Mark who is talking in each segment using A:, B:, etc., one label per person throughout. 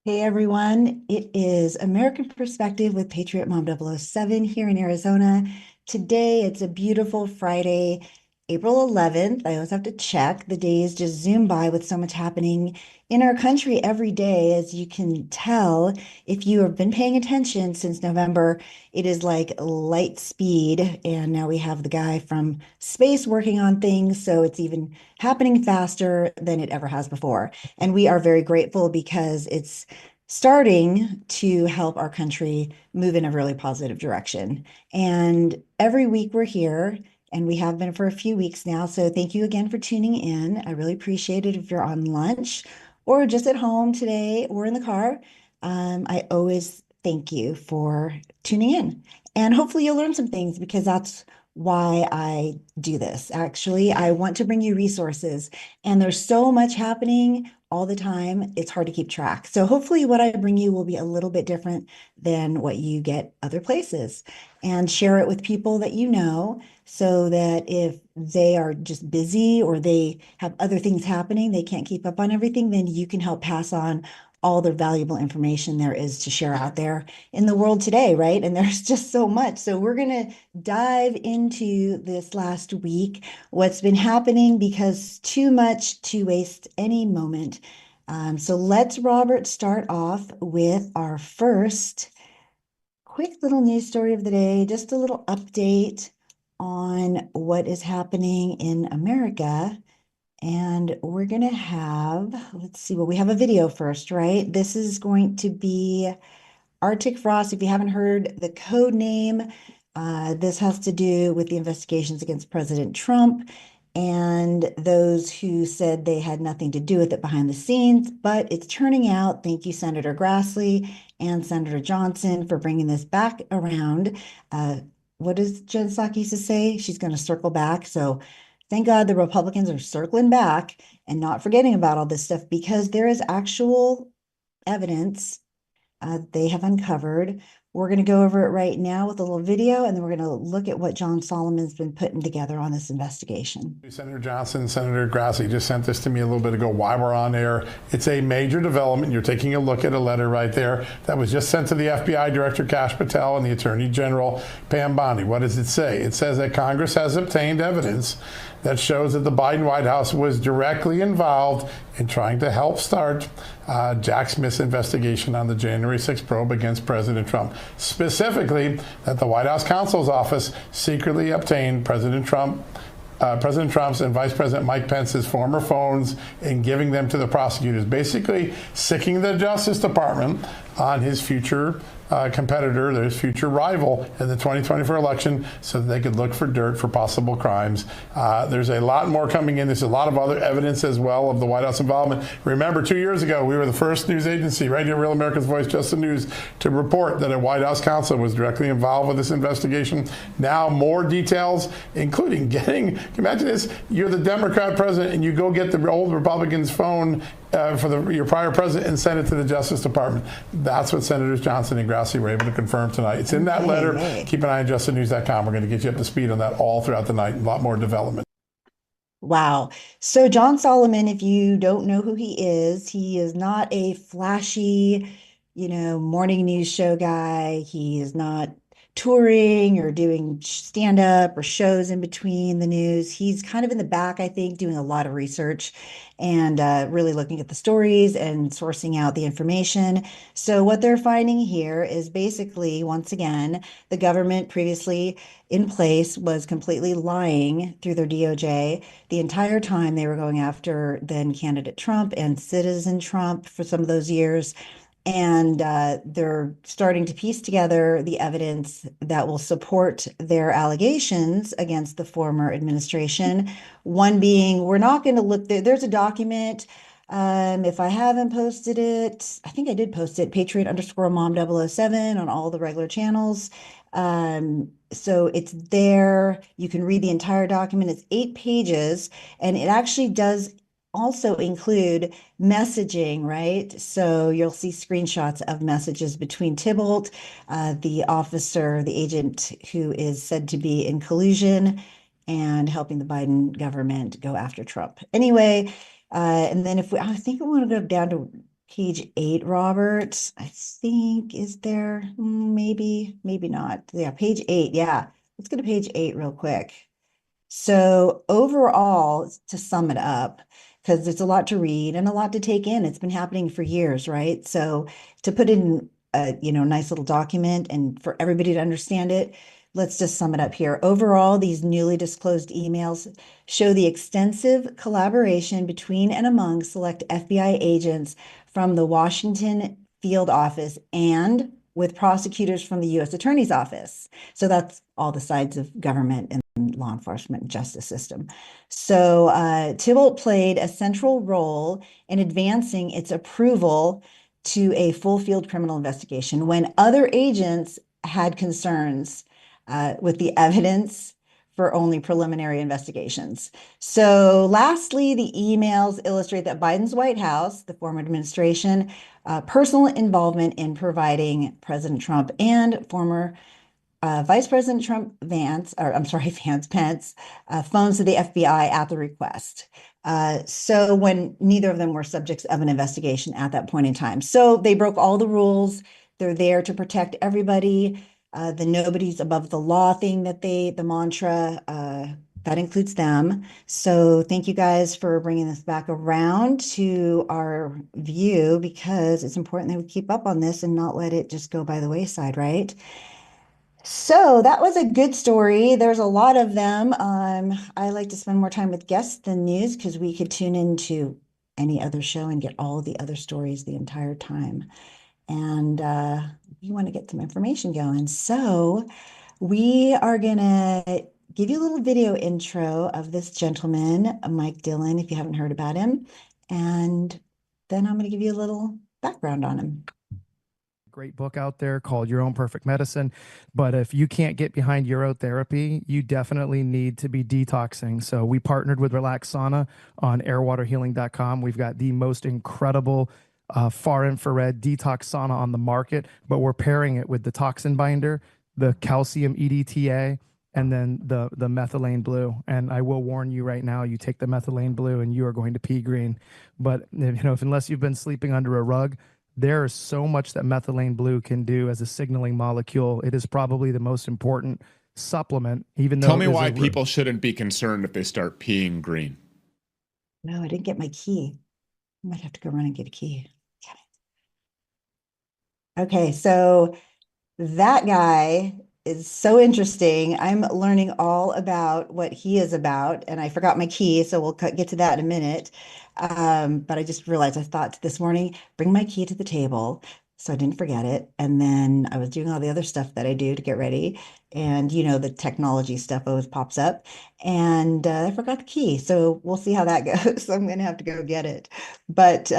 A: Hey everyone, it is American Perspective with Patriot Mom 007 here in Arizona. Today it's a beautiful Friday, April 11th. I always have to check. The days just zoom by with so much happening in our country every day. As you can tell, if you have been paying attention since November, it is like light speed. And now we have the guy from space working on things, so it's even happening faster than it ever has before. And we are very grateful because it's starting to help our country move in a really positive direction. And every week we're here, and we have been for a few weeks now. So thank you again for tuning in. I really appreciate it if you're on lunch or just at home today or in the car. I always thank you for tuning in. And hopefully you'll learn some things because that's why I do this. Actually, I want to bring you resources, and there's so much happening all the time, it's hard to keep track. So hopefully what I bring you will be a little bit different than what you get other places. And share it with people that you know so that if they are just busy or they have other things happening, they can't keep up on everything, then you can help pass on all the valuable information there is to share out there in the world today, right? And there's just so much. So we're going to dive into this last week, what's been happening, because too much to waste any moment. So let's, Robert, start off with our first quick little news story of the day, just a little update on what is happening in America. And we're going to have, let's see, well, we have a video first, right? This is going to be Arctic Frost. If you haven't heard the code name, this has to do with the investigations against President Trump and those who said they had nothing to do with it behind the scenes. But it's turning out, thank you, Senator Grassley and Senator Johnson, for bringing this back around. What does Jen Psaki used to say? She's going to circle back. So thank God the Republicans are circling back and not forgetting about all this stuff, because there is actual evidence they have uncovered. We're going to go over it right now with a little video, and then we're going to look at what John Solomon's been putting together on this investigation.
B: Senator Johnson, Senator Grassley just sent this to me a little bit ago while we're on air. It's a major development. You're taking a look at a letter right there that was just sent to the FBI Director Kash Patel and the Attorney General Pam Bondi. What does it say? It says that Congress has obtained evidence that shows that the Biden White House was directly involved in trying to help start Jack Smith's investigation on the January 6th probe against President Trump. Specifically, that the White House counsel's office secretly obtained President Trump's and Vice President Mike Pence's former phones and giving them to the prosecutors, basically sicking the Justice Department on his future competitor, his future rival in the 2024 election, so that they could look for dirt for possible crimes. There's a lot more coming in. There's a lot of other evidence as well of the White House involvement. Remember, 2 years ago, we were the first news agency, right here, Real America's Voice, Just the News, to report that a White House counsel was directly involved with this investigation. Now, more details, including getting, imagine this, you're the Democrat president and you go get the old Republican's phone for your prior president and send it to the Justice Department. That's what Senators Johnson and Grassley were able to confirm tonight. It's in that letter. Keep an eye on justthenews.com. We're going to get you up to speed on that all throughout the night. A lot more development.
A: Wow. So John Solomon, if you don't know who he is not a flashy, morning news show guy. He is not touring or doing stand-up or shows in between the news. He's kind of in the back, I think, doing a lot of research and really looking at the stories and sourcing out the information. So what they're finding here is basically, once again, the government previously in place was completely lying through their DOJ the entire time they were going after then candidate Trump and citizen Trump for some of those years. And they're starting to piece together the evidence that will support their allegations against the former administration. One being, we're not going to look, there's a document. If I haven't posted it, I think I did post it, Patriot_Mom007 on all the regular channels. So it's there. You can read the entire document. It's 8 pages, and it actually does also include messaging, right? So you'll see screenshots of messages between Tybalt, the officer, the agent who is said to be in collusion and helping the Biden government go after Trump. Anyway, and then I think I want to go down to Page 8, Robert, I think is there, maybe not. Yeah, page 8. Yeah. Let's go to page 8 real quick. So overall, to sum it up, because it's a lot to read and a lot to take in, it's been happening for years, right? So to put in a nice little document and for everybody to understand it, let's just sum it up here. Overall, these newly disclosed emails show the extensive collaboration between and among select FBI agents from the Washington field office and with prosecutors from the U.S. Attorney's Office. So that's all the sides of government and law enforcement justice system. So Tybalt played a central role in advancing its approval to a full field criminal investigation when other agents had concerns with the evidence for only preliminary investigations. So lastly, the emails illustrate that Biden's White House, the former administration, personal involvement in providing President Trump and former Vice President Vance Pence, phones to the FBI at the request. So when neither of them were subjects of an investigation at that point in time. So they broke all the rules. They're there to protect everybody. The nobody's above the law thing the mantra, that includes them. So thank you guys for bringing this back around to our view because it's important that we keep up on this and not let it just go by the wayside, right? So that was a good story. There's a lot of them. I like to spend more time with guests than news because we could tune into any other show and get all the other stories the entire time. And we want to get some information going. So we are going to give you a little video intro of this gentleman, Mike Dillon, if you haven't heard about him. And then I'm going to give you a little background on him.
C: Great book out there called Your Own Perfect Medicine. But if you can't get behind urotherapy, you definitely need to be detoxing. So we partnered with Relax Sauna on airwaterhealing.com. We've got the most incredible far infrared detox sauna on the market, but we're pairing it with the toxin binder, the calcium EDTA, and then the methylene blue. And I will warn you right now, you take the methylene blue and you are going to pee green. But if unless you've been sleeping under a rug, there is so much that methylene blue can do as a signaling molecule. It is probably the most important supplement, even though.
D: Tell me why people shouldn't be concerned if they start peeing green.
A: No, I didn't get my key. I might have to go run and get a key. Okay, so that guy is so interesting. I'm learning all about what he is about, and I forgot my key, so we'll get to that in a minute. But I just realized I thought this morning, bring my key to the table, so I didn't forget it. And then I was doing all the other stuff that I do to get ready, and the technology stuff always pops up, and I forgot the key. So we'll see how that goes. So I'm gonna have to go get it. But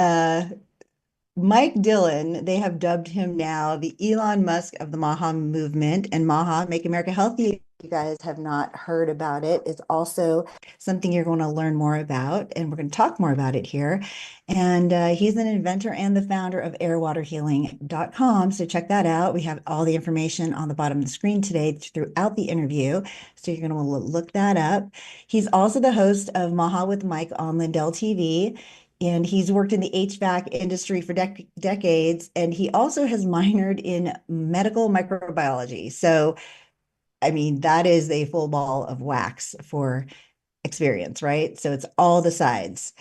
A: Mike Dillon, they have dubbed him now the Elon Musk of the MAHA movement, and MAHA, Make America Healthy. If you guys have not heard about it, it's also something you're going to learn more about, and we're going to talk more about it here. And he's an inventor and the founder of airwaterhealing.com. So check that out. We have all the information on the bottom of the screen today throughout the interview. So you're going to want to look that up. He's also the host of MAHA with Mike on Lindell TV. And he's worked in the HVAC industry for decades. And he also has minored in medical microbiology. So, I mean, that is a full ball of wax for experience, right? So it's all the sides.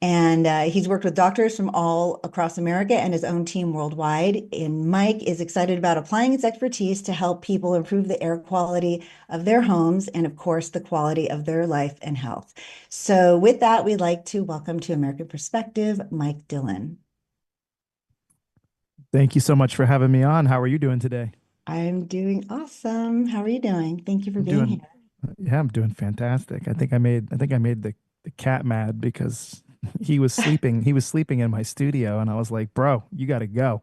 A: And he's worked with doctors from all across America and his own team worldwide. And Mike is excited about applying his expertise to help people improve the air quality of their homes and, of course, the quality of their life and health. So with that, we'd like to welcome to American Perspective, Mike Dillon.
C: Thank you so much for having me on. How are you doing today?
A: I'm doing awesome. How are you doing? Thank you for being here.
C: Yeah, I'm doing fantastic. I think I made the cat mad because he was sleeping. He was sleeping in my studio, and I was like, "Bro, you got to go."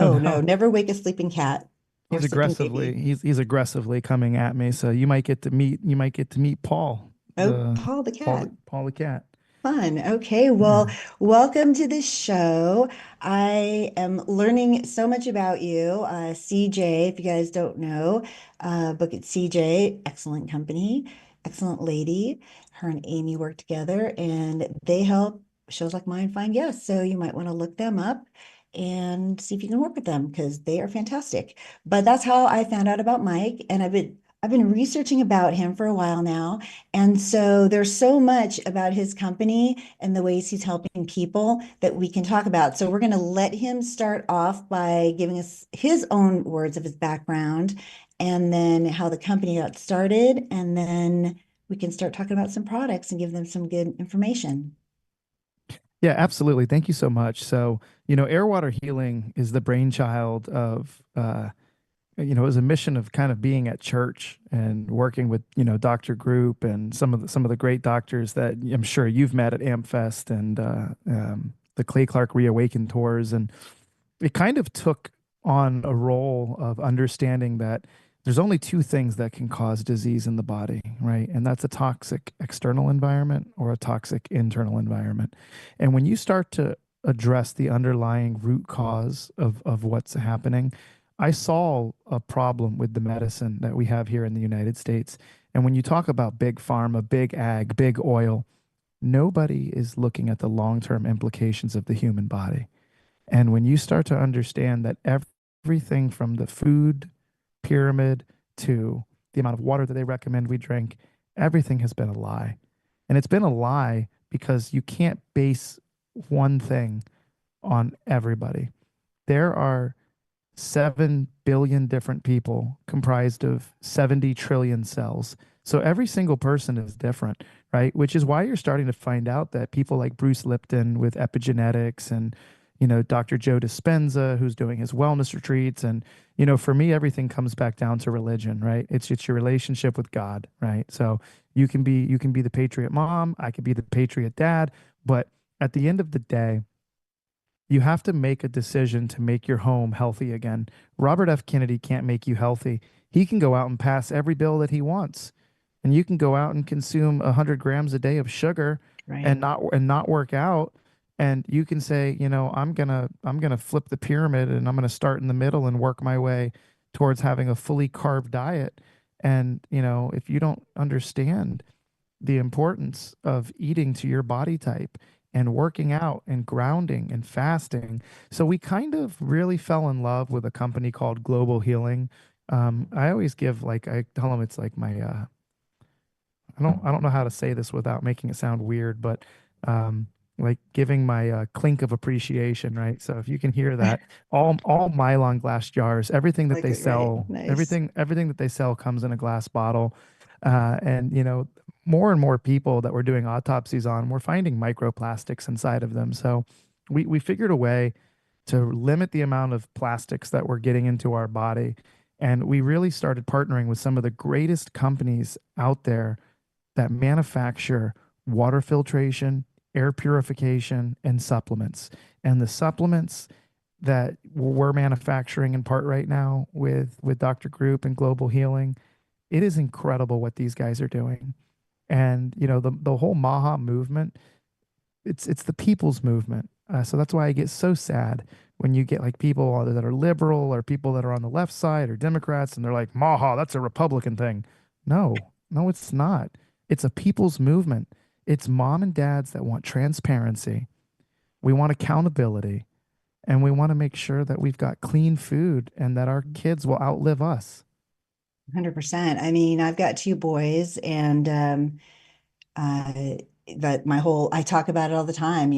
A: Oh no, never wake a sleeping cat.
C: He's aggressively he's aggressively coming at me. So you might get to meet Paul.
A: Oh, Paul the cat.
C: Paul the cat.
A: Fun. Okay, well, welcome to the show. I am learning so much about you. CJ, if you guys don't know, book at CJ, excellent company, excellent lady. Her and Amy work together and they help shows like mine find yes. So you might want to look them up and see if you can work with them because they are fantastic. But that's how I found out about Mike, and I've been researching about him for a while now. And so there's so much about his company and the ways he's helping people that we can talk about. So we're going to let him start off by giving us his own words of his background and then how the company got started. And then we can start talking about some products and give them some good information.
C: Yeah, absolutely. Thank you so much. So, air water healing is the brainchild of, it was a mission of kind of being at church and working with, Dr. Group and some of the great doctors that I'm sure you've met at AmpFest and the Clay Clark Reawaken tours. And it kind of took on a role of understanding that there's only two things that can cause disease in the body, right? And that's a toxic external environment or a toxic internal environment. And when you start to address the underlying root cause of what's happening, I saw a problem with the medicine that we have here in the United States. And when you talk about big pharma, big ag, big oil, nobody is looking at the long-term implications of the human body. And when you start to understand that everything from the food pyramid to the amount of water that they recommend we drink, everything has been a lie. And it's been a lie because you can't base one thing on everybody. There are 7 billion different people comprised of 70 trillion cells. So every single person is different, right? Which is why you're starting to find out that people like Bruce Lipton with epigenetics and, Dr. Joe Dispenza, who's doing his wellness retreats. And, for me, everything comes back down to religion, right? It's your relationship with God, right? So you can be the patriot mom, I could be the patriot dad, but at the end of the day, you have to make a decision to make your home healthy again. Robert F. Kennedy can't make you healthy. He can go out and pass every bill that he wants. And you can go out and consume 100 grams a day of sugar
A: Right.
C: and not work out. And you can say, I'm gonna flip the pyramid and I'm gonna start in the middle and work my way towards having a fully carb diet. And, if you don't understand the importance of eating to your body type and working out and grounding and fasting. So we kind of really fell in love with a company called Global Healing. I always give like I tell them it's like my I don't know how to say this without making it sound weird, but like giving my clink of appreciation, right? So if you can hear that, all Mylon glass jars, everything that
A: Like
C: they
A: it, right.
C: sell,
A: Nice.
C: everything that they sell comes in a glass bottle. And more and more people that we're doing autopsies on, we're finding microplastics inside of them. So we figured a way to limit the amount of plastics that we're getting into our body. And we really started partnering with some of the greatest companies out there that manufacture water filtration, air purification, and supplements. And the supplements that we're manufacturing in part right now with Dr. Group and Global Healing, it is incredible what these guys are doing. And the whole MAHA movement, it's the people's movement. So that's why I get so sad when you get like people that are liberal or people that are on the left side or Democrats and they're like, MAHA, that's a Republican thing. No, no, it's not. It's a people's movement. It's mom and dads that want transparency. We want accountability and we want to make sure that we've got clean food and that our kids will outlive us.
A: 100%. I mean, I've got two boys and uh that I talk about it all the time,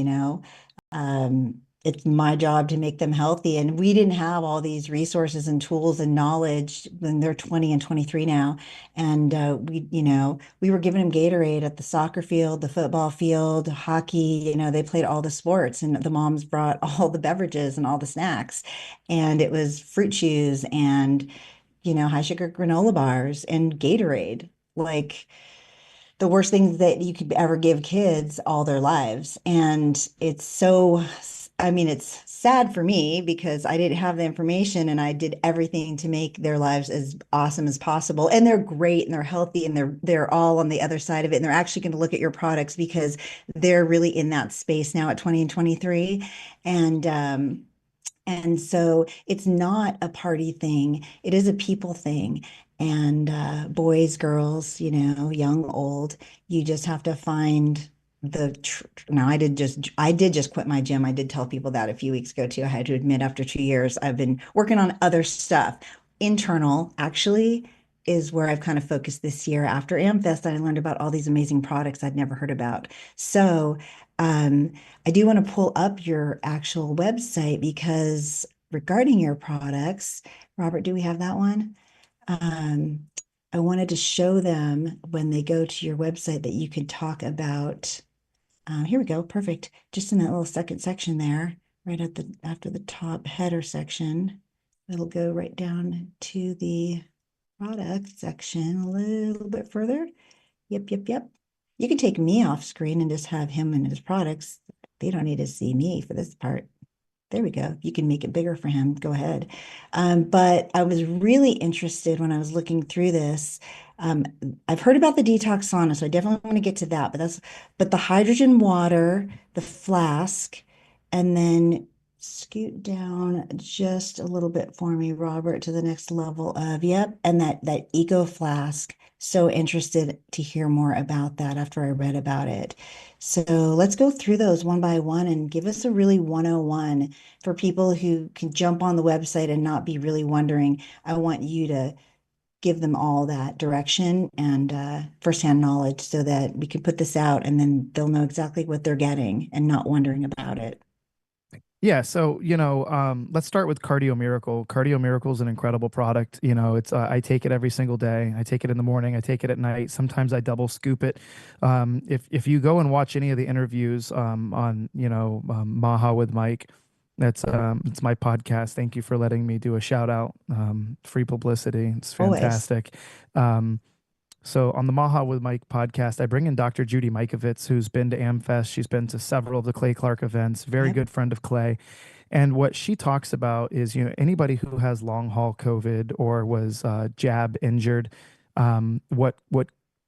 A: it's my job to make them healthy. And we didn't have all these resources and tools and knowledge when they're 20 and 23 now. And we were giving them Gatorade at the soccer field, the football field, hockey, they played all the sports and the moms brought all the beverages and all the snacks. And it was fruit chews and, high sugar granola bars and Gatorade. Like, the worst things that you could ever give kids all their lives. And I mean, it's sad for me because I didn't have the information and I did everything to make their lives as awesome as possible. And they're great and they're healthy and they're all on the other side of it. And they're actually going to look at your products because they're really in that space now at 20 and 23. And so it's not a party thing. It is a people thing. And boys, girls, young, old, you just have to find now I did just quit my gym. I did tell people that a few weeks ago too. I had to admit after 2 years, I've been working on other stuff. Internal actually is where I've kind of focused this year. After AmFest, I learned about all these amazing products I'd never heard about. So I do want to pull up your actual website because regarding your products, Robert, do we have that one? Um, I wanted to show them when they go to your website that you can talk about. Here we go. Perfect. Just in that little second section there, right at the after the top header section, it'll go right down to the product section a little bit further. Yep, yep, yep. You can take me off screen and just have him and his products. They don't need to see me for this part. There we go. You can make it bigger for him. Go ahead. But I was really interested when I was looking through this. Um, I've heard about the detox sauna, so I definitely want to get to that. But the hydrogen water, the flask, and then scoot down just a little bit for me, Robert, to the next level of, yep, and that eco flask. So interested to hear more about that after I read about it. So let's go through those one by one and give us a really 101 for people who can jump on the website and not be really wondering. I want you to give them all that direction and firsthand knowledge so that we can put this out and then they'll know exactly what they're getting and not wondering about it.
C: Yeah, so let's start with Cardio Miracle. Cardio Miracle is an incredible product. It's I take it every single day. I take it in the morning. I take it at night. Sometimes I double scoop it. If you go and watch any of the interviews on MAHA with Mike, that's it's my podcast. Thank you for letting me do a shout out. Free publicity. It's
A: Always.
C: fantastic. Um, so on the Maha with Mike podcast, I bring in Dr. Judy Mikovits, who's been to AmFest. She's been to several of the Clay Clark events, very
A: Yep.
C: good friend of Clay. And what she talks about is, anybody who has long haul COVID or was jab injured, what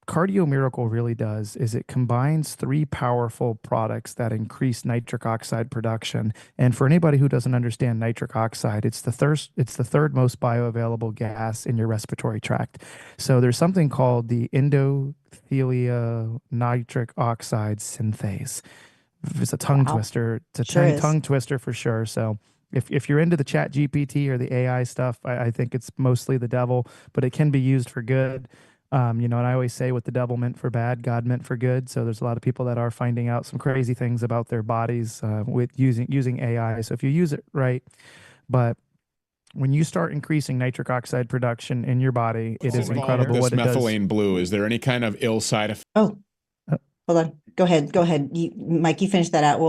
C: Cardio Miracle really does is it combines three powerful products that increase nitric oxide production. And for anybody who doesn't understand nitric oxide, it's the third most bioavailable gas in your respiratory tract. So there's something called the endothelial nitric oxide synthase. It's a tongue
A: Wow.
C: twister. It's a
A: Sure is.
C: tongue twister for sure. So if you're into the chat GPT or the AI stuff, I think it's mostly the devil, but it can be used for good. And I always say what the devil meant for bad, God meant for good. So there's a lot of people that are finding out some crazy things about their bodies with using AI. So if you use it right, but when you start increasing nitric oxide production in your body, it
D: What's
C: is
D: involved with
C: incredible
D: this
C: what it does.
D: methylene blue? Is there any kind of ill side effect?
A: Oh,
C: Uh,
A: hold on. Go ahead. Go ahead. Mike, you finish that out.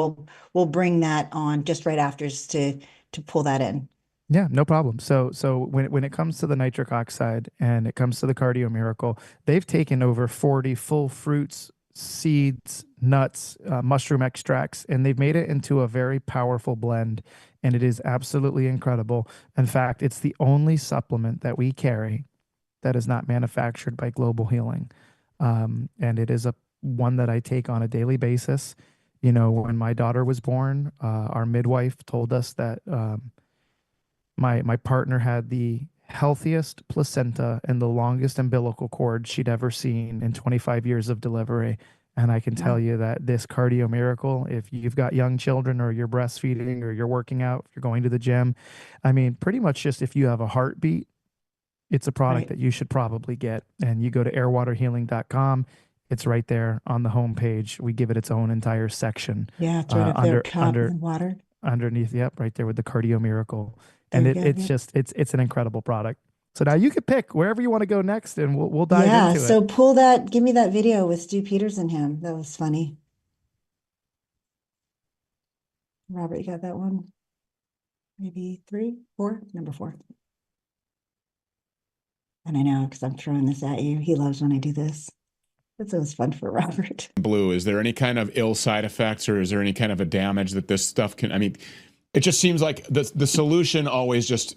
A: We'll bring that on just right after to pull that in.
C: Yeah, no problem. So when it comes to the nitric oxide and it comes to the Cardio Miracle, they've taken over 40 full fruits, seeds, nuts, mushroom extracts, and they've made it into a very powerful blend. And it is absolutely incredible. In fact, it's the only supplement that we carry that is not manufactured by Global Healing. And it is a one that I take on a daily basis. When my daughter was born, our midwife told us that my partner had the healthiest placenta and the longest umbilical cord she'd ever seen in 25 years of delivery. And I can tell
A: Wow.
C: you that this Cardio Miracle, if you've got young children or you're breastfeeding or you're working out, if you're going to the gym, I mean, pretty much just if you have a heartbeat, it's a product
A: Right.
C: that you should probably get. And you go to airwaterhealing.com. It's right there on the homepage. We give it its own entire section
A: Yeah, it's right
C: uh,
A: up there.
C: under
A: Cup
C: under
A: and water.
C: underneath. Yep, right there with the Cardio Miracle.
A: There
C: And
A: we
C: it,
A: go.
C: it's
A: Yep.
C: just it's an incredible product. So now you could pick wherever you want to go next, and we'll dive
A: Yeah.
C: into it.
A: So give me that video with Stu Peters and him. That was funny. Robert, you got that one? Maybe three, four, number four. And I know because I'm throwing this at you. He loves when I do this. It's always fun for Robert.
D: Blue, is there any kind of ill side effects or is there any kind of a damage that this stuff can, I mean, it just seems like the solution always just,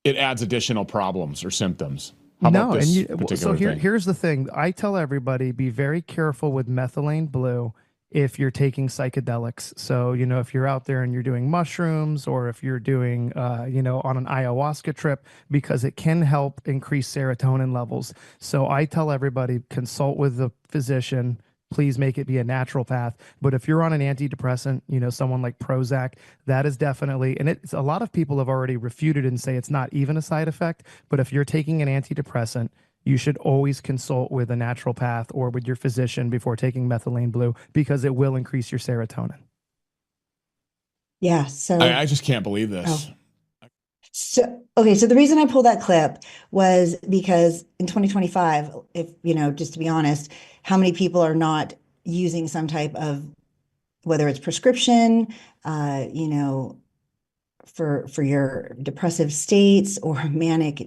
D: it adds additional problems or symptoms. How about
C: No, and
D: this
C: so
D: particular thing?
C: here's the thing. I tell everybody be very careful with methylene blue if you're taking psychedelics. So, if you're out there and you're doing mushrooms or if you're doing on an ayahuasca trip, because it can help increase serotonin levels. So I tell everybody consult with the physician, please make it be a natural path. But if you're on an antidepressant, someone like Prozac, that is definitely, and it's a lot of people have already refuted and say it's not even a side effect. But if you're taking an antidepressant, you should always consult with a natural path or with your physician before taking methylene blue, because it will increase your serotonin.
A: Yeah.
D: I just can't believe this.
A: Okay, so the reason I pulled that clip was because in 2025, if, just to be honest, how many people are not using some type of, whether it's prescription, for your depressive states or manic,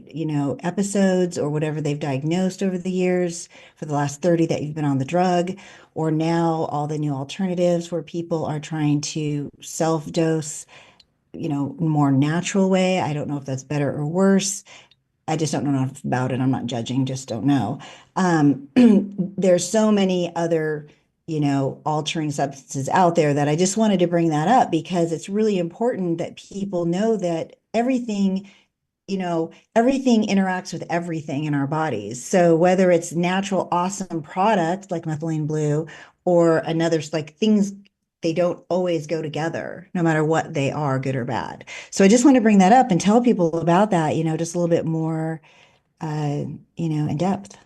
A: episodes or whatever they've diagnosed over the years for the last 30 that you've been on the drug, or now all the new alternatives where people are trying to self-dose, more natural way. I don't know if that's better or worse. I just don't know enough about it. I'm not judging, just don't know. There's so many other, altering substances out there that I just wanted to bring that up because it's really important that people know that everything interacts with everything in our bodies. So whether it's natural, awesome product like methylene blue or another, like things, they don't always go together, no matter what they are, good or bad. So I just want to bring that up and tell people about that, just a little bit more, in depth.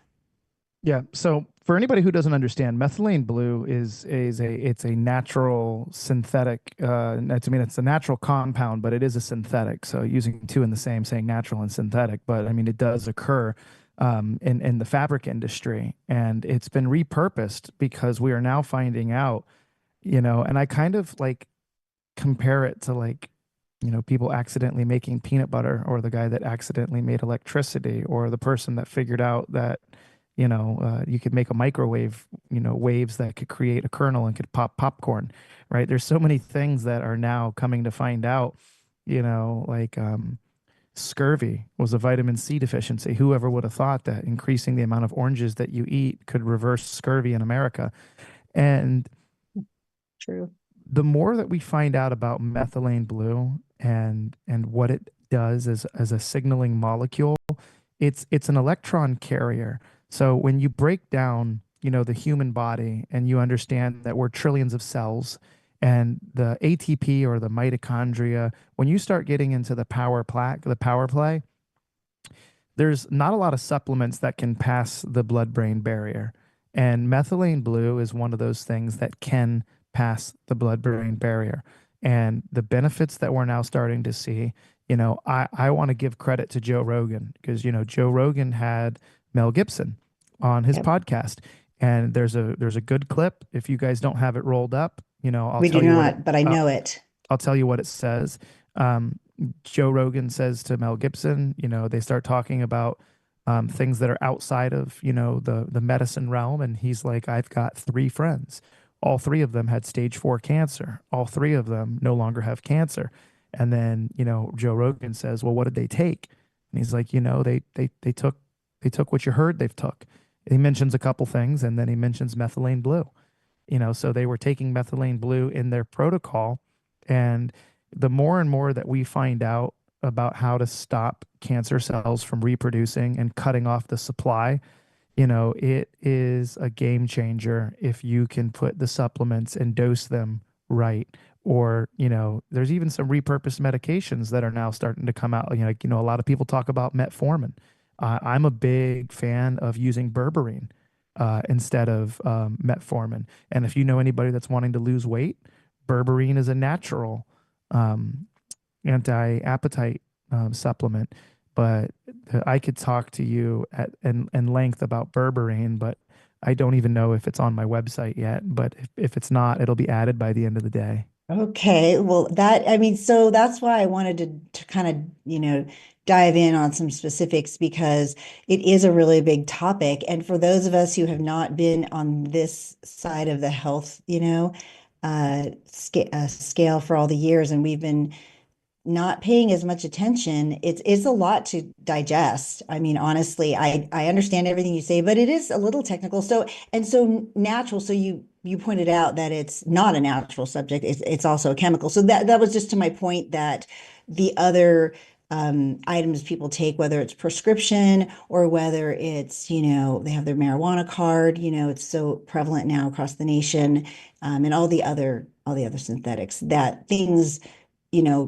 C: Yeah. So for anybody who doesn't understand, methylene blue it's a natural synthetic. It's a natural compound, but it is a synthetic. So using two in the same, saying natural and synthetic, but I mean it does occur in the fabric industry, and it's been repurposed because we are now finding out, and I kind of like compare it to like, people accidentally making peanut butter, or the guy that accidentally made electricity, or the person that figured out that, you could make a microwave, waves that could create a kernel and could pop popcorn, right? There's so many things that are now coming to find out, like scurvy was a vitamin C deficiency. Whoever would have thought that increasing the amount of oranges that you eat could reverse scurvy in America? And
A: True.
C: the more that we find out about methylene blue and what it does as a signaling molecule, it's an electron carrier. So when you break down, the human body, and you understand that we're trillions of cells, and the ATP or the mitochondria, when you start getting into the power play, there's not a lot of supplements that can pass the blood-brain barrier. And methylene blue is one of those things that can pass the blood-brain barrier. And the benefits that we're now starting to see, I want to give credit to Joe Rogan, because, Joe Rogan had Mel Gibson on his
A: Yep.
C: podcast. And there's a good clip. If you guys don't have it rolled up, I'll
A: We do
C: tell you what
A: not, but I know it.
C: I'll tell you what it says. Joe Rogan says to Mel Gibson, they start talking about things that are outside of, the medicine realm. And he's like, I've got 3 friends. All 3 of them had stage 4 cancer. All 3 of them no longer have cancer. And then, Joe Rogan says, well, what did they take? And he's like, they took what you heard they've took. He mentions a couple things, and then he mentions methylene blue. So they were taking methylene blue in their protocol. And the more and more that we find out about how to stop cancer cells from reproducing and cutting off the supply, it is a game changer if you can put the supplements and dose them right. Or, there's even some repurposed medications that are now starting to come out. A lot of people talk about metformin. I'm a big fan of using berberine instead of metformin. And if you know anybody that's wanting to lose weight, berberine is a natural anti-appetite supplement. But I could talk to you in length about berberine, but I don't even know if it's on my website yet. But if it's not, it'll be added by the end of the day.
A: Okay, well, so that's why I wanted to kind of, dive in on some specifics because it is a really big topic. And for those of us who have not been on this side of the health, scale for all the years, and we've been not paying as much attention, it's a lot to digest. I mean, honestly, I understand everything you say, but it is a little technical. So natural. So you pointed out that it's not a natural subject. It's also a chemical. So that was just to my point that the other items people take, whether it's prescription or whether it's, they have their marijuana card, it's so prevalent now across the nation, and all the other synthetics that things,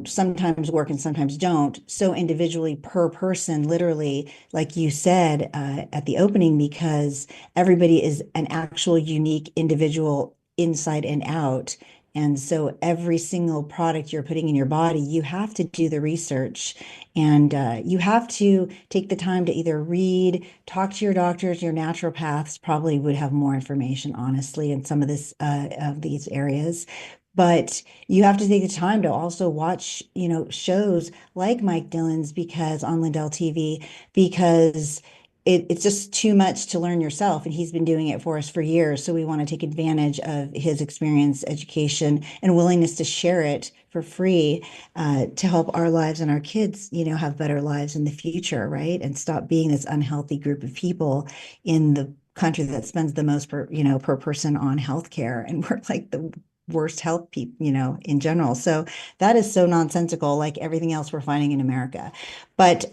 A: sometimes work and sometimes don't. So individually per person, literally, like you said, at the opening, because everybody is an actual unique individual inside and out. And so every single product you're putting in your body, you have to do the research and you have to take the time to either read, talk to your doctors, your naturopaths probably would have more information, honestly, in some of this of these areas. But you have to take the time to also watch, shows like Mike Dillon's because on Lindell TV, because it's just too much to learn yourself. And he's been doing it for us for years. So we want to take advantage of his experience, education, and willingness to share it for free to help our lives and our kids, have better lives in the future, right? And stop being this unhealthy group of people in the country that spends the most per person on healthcare. And we're like the worst health people, in general. So that is so nonsensical, like everything else we're finding in America. But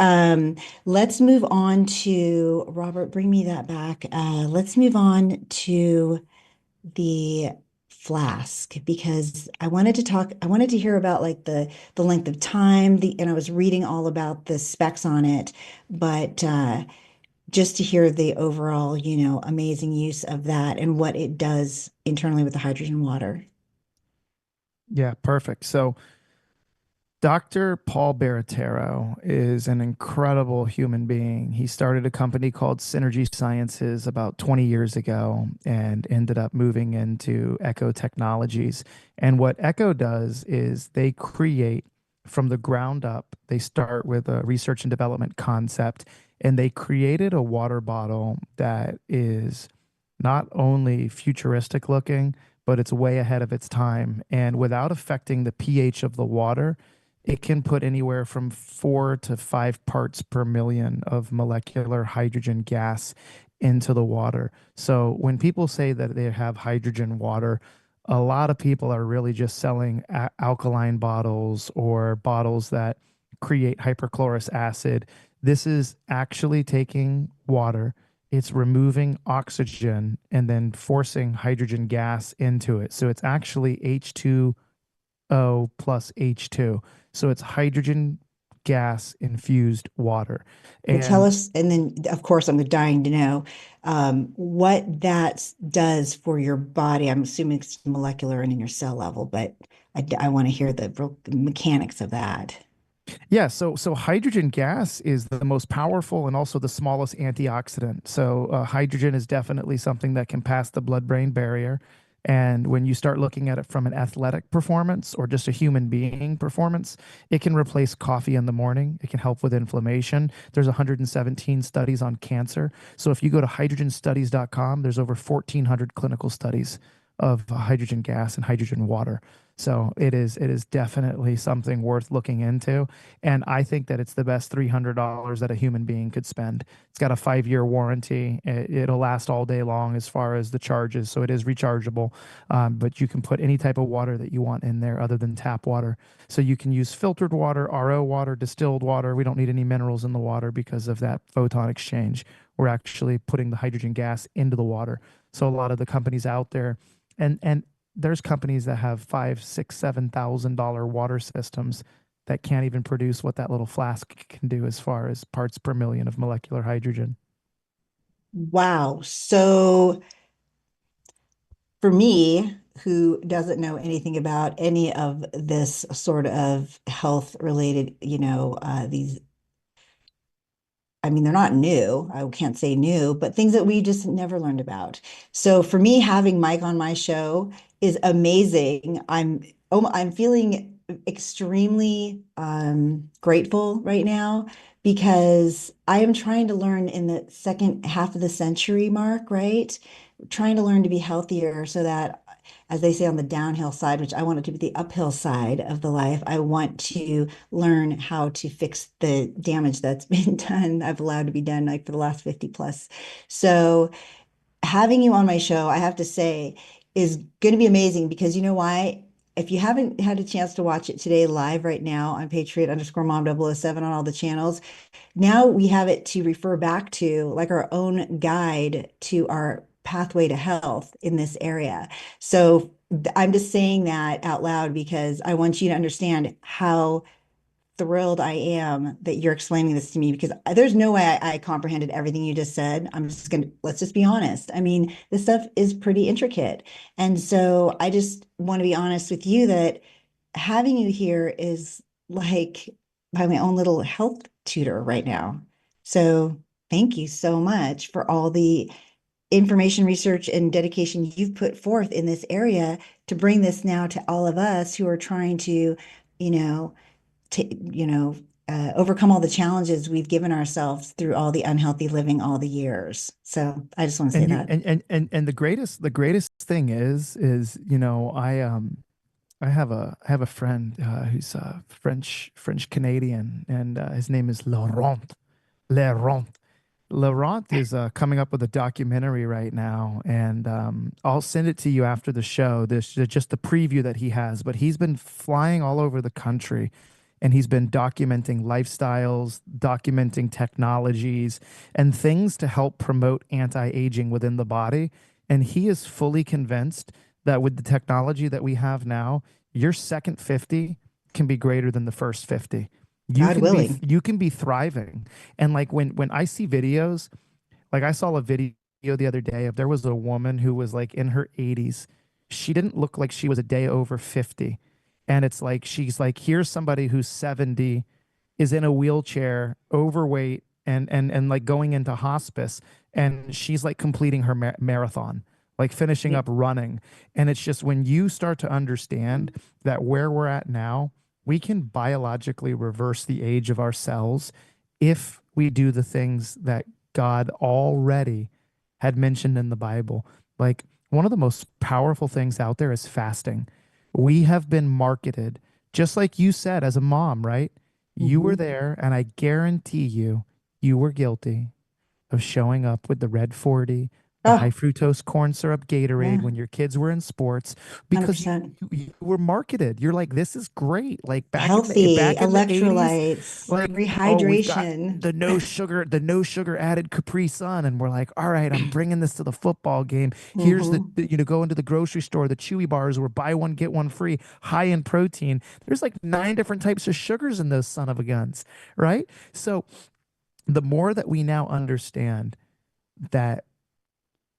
A: let's move on to Robert, bring me that back. Let's move on to the flask because I wanted to hear about like the length of time, and I was reading all about the specs on it, but just to hear the overall, amazing use of that and what it does internally with the hydrogen water.
C: Yeah, perfect. So Dr. Paul Baratero is an incredible human being. He started a company called Synergy Sciences about 20 years ago and ended up moving into Echo Technologies. And what Echo does is they create from the ground up, they start with a research and development concept, and they created a water bottle that is not only futuristic looking, but it's way ahead of its time. And without affecting the pH of the water, it can put anywhere from 4 to 5 parts per million of molecular hydrogen gas into the water. So when people say that they have hydrogen water, a lot of people are really just selling alkaline bottles or bottles that create hyperchlorous acid. This is actually taking water, it's removing oxygen and then forcing hydrogen gas into it. So it's actually H2O plus H2. So it's hydrogen gas infused water.
A: And tell
C: And
A: us, and then of course I'm dying to know what that does for your body. I'm assuming it's molecular and in your cell level, but I want to hear the real mechanics of that.
C: yeah, so hydrogen gas is the most powerful and also the smallest antioxidant. So hydrogen is definitely something that can pass the blood-brain barrier. And when you start looking at it from an athletic performance or just a human being performance, it can replace coffee in the morning. It can help with inflammation. There's 117 studies on cancer. So if you go to hydrogenstudies.com, there's over 1,400 clinical studies of hydrogen gas and hydrogen water. So it is definitely something worth looking into. And I think that it's the best $300 that a human being could spend. It's got a 5-year warranty. It'll last all day long as far as the charges. So it is rechargeable, but you can put any type of water that you want in there other than tap water. So you can use filtered water, RO water, distilled water. We don't need any minerals in the water because of that photon exchange. We're actually putting the hydrogen gas into the water. So a lot of the companies out there, and there's companies that have 5, 6, $7,000 water systems that can't even produce what that little flask can do as far as parts per million of molecular hydrogen.
A: Wow. So for me, who doesn't know anything about any of this sort of health related, these I mean, they're not new. I can't say new, but things that we just never learned about. So for me, having Mike on my show is amazing. I'm feeling extremely grateful right now because I am trying to learn in the second half of the century mark, right? Trying to learn to be healthier so that, as they say on the downhill side, which I want it to be the uphill side of the life, I want to learn how to fix the damage that's been done, I've allowed to be done like for the last 50 plus. So having you on my show, I have to say, is going to be amazing because you know why? if you haven't had a chance to watch it today live right now on Patriot_Mom 007 on all the channels, now we have it to refer back to, like our own guide to our pathway to health in this area. So I'm just saying that out loud because I want you to understand how thrilled I am that you're explaining this to me, because there's no way I comprehended everything you just said. Let's just be honest. I mean, this stuff is pretty intricate. And so I just want to be honest with you that having you here is like my own little health tutor right now. So thank you so much for all the information, research, and dedication you've put forth in this area to bring this now to all of us who are trying to, you know, overcome all the challenges we've given ourselves through all the unhealthy living all the years. So I just want to say
C: And you
A: that.
C: and the greatest thing is, I have a friend who's French Canadian, and his name is Laurent. Laurent. Laurent is coming up with a documentary right now, and I'll send it to you after the show. This just the preview that he has, but he's been flying all over the country, and he's been documenting lifestyles, documenting technologies, and things to help promote anti-aging within the body. And he is fully convinced that with the technology that we have now, your second 50 can be greater than the first 50. You
A: God
C: can be
A: willing.
C: you can be thriving. And like when I see videos, like I saw a video the other day of there was a woman who was like in her 80s. She didn't look like she was a day over 50. And it's like she's like, here's somebody who's 70, is in a wheelchair, overweight, and like going into hospice, and she's like completing her marathon, like finishing
A: Yeah.
C: up running. And it's just when you start to understand that where we're at now, we can biologically reverse the age of our cells if we do the things that God already had mentioned in the Bible. Like one of the most powerful things out there is fasting. We have been marketed, just like you said as a mom, right? You were
A: Mhm.
C: there, and I guarantee you were guilty of showing up with the red 40, the high
A: Oh,
C: fructose corn syrup Gatorade
A: yeah,
C: when your kids were in sports, because you,
A: 100%.
C: you were marketed. You're like, this is great. Like
A: Healthy
C: back in the 80s,
A: electrolytes,
C: like, oh, we've got
A: rehydration.
C: the no sugar added Capri Sun, and we're like, all right, I'm bringing this to the football game. Here's
A: Hmm.
C: go into the grocery store, the Chewy bars were buy one get one free, high in protein. There's like 9 different types of sugars in those son of a guns, right? So the more that we now understand that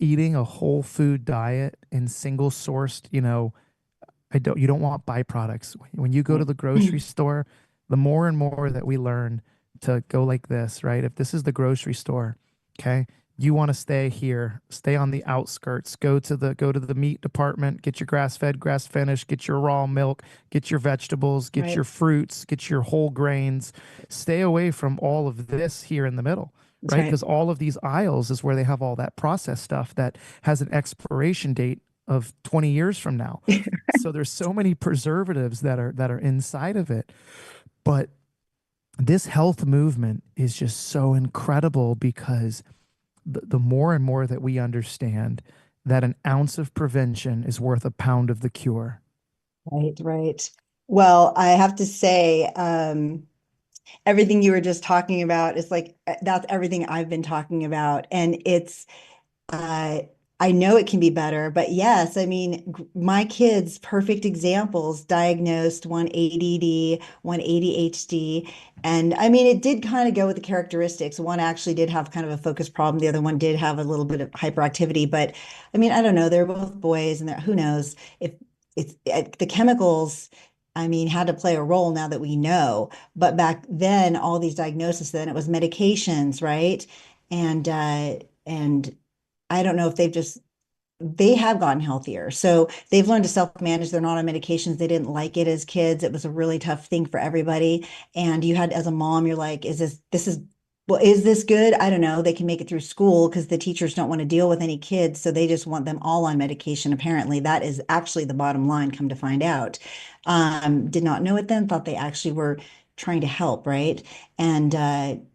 C: eating a whole food diet and single sourced, you don't want byproducts. When you go to
A: Right.
C: the grocery store, the more and more that we learn to go like this, right? If this is the grocery store, okay, you want to stay here, stay on the outskirts, go to the meat department, get your grass fed, grass finished, get your raw milk, get your vegetables, get your
A: Right.
C: fruits, get your whole grains. Stay away from all of this here in the middle,
A: That's
C: right?
A: right.
C: Because all of these aisles is where they have all that processed stuff that has an expiration date of 20 years from now. So there's so many preservatives that are inside of it. But this health movement is just so incredible because the more and more that we understand that an ounce of prevention is worth a pound of the cure.
A: Right, right. Well, I have to say, everything you were just talking about is like that's everything I've been talking about. And it's uh I know it can be better, but yes, I mean my kids, perfect examples, diagnosed one ADD, one ADHD. And I mean it did kind of go with the characteristics. One actually did have kind of a focus problem. The other one did have a little bit of hyperactivity. But I mean, I don't know. They're both boys, and who knows if it's the chemicals, I mean, had to play a role now that we know. But back then, all these diagnoses, then it was medications, right? And I don't know if they have gotten healthier. So they've learned to self-manage. They're not on medications. They didn't like it as kids. It was a really tough thing for everybody. And you had, as a mom, you're like, well, is this good? I don't know. They can make it through school because the teachers don't want to deal with any kids. So they just want them all on medication. Apparently, that is actually the bottom line, come to find out. Did not know it then, thought they actually were trying to help, right? And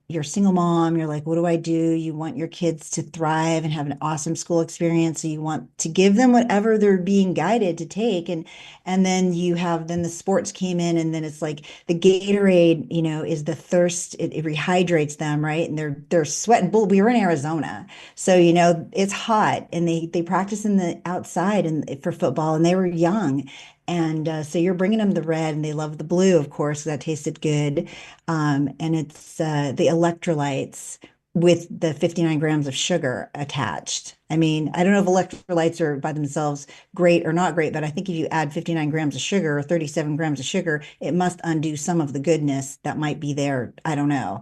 A: you're a single mom, you're like, what do I do? You want your kids to thrive and have an awesome school experience. So you want to give them whatever they're being guided to take. And then you have, then the sports came in, and then it's like the Gatorade, is the thirst, it rehydrates them, right? And they're sweating. Bull. We were in Arizona. So, it's hot, and they practice in the outside and for football, and they were young. And so you're bringing them the red, and they love the blue, of course, that tasted good. And it's the electrolytes with the 59 grams of sugar attached. I mean, I don't know if electrolytes are by themselves great or not great, but I think if you add 59 grams of sugar or 37 grams of sugar, it must undo some of the goodness that might be there. I don't know,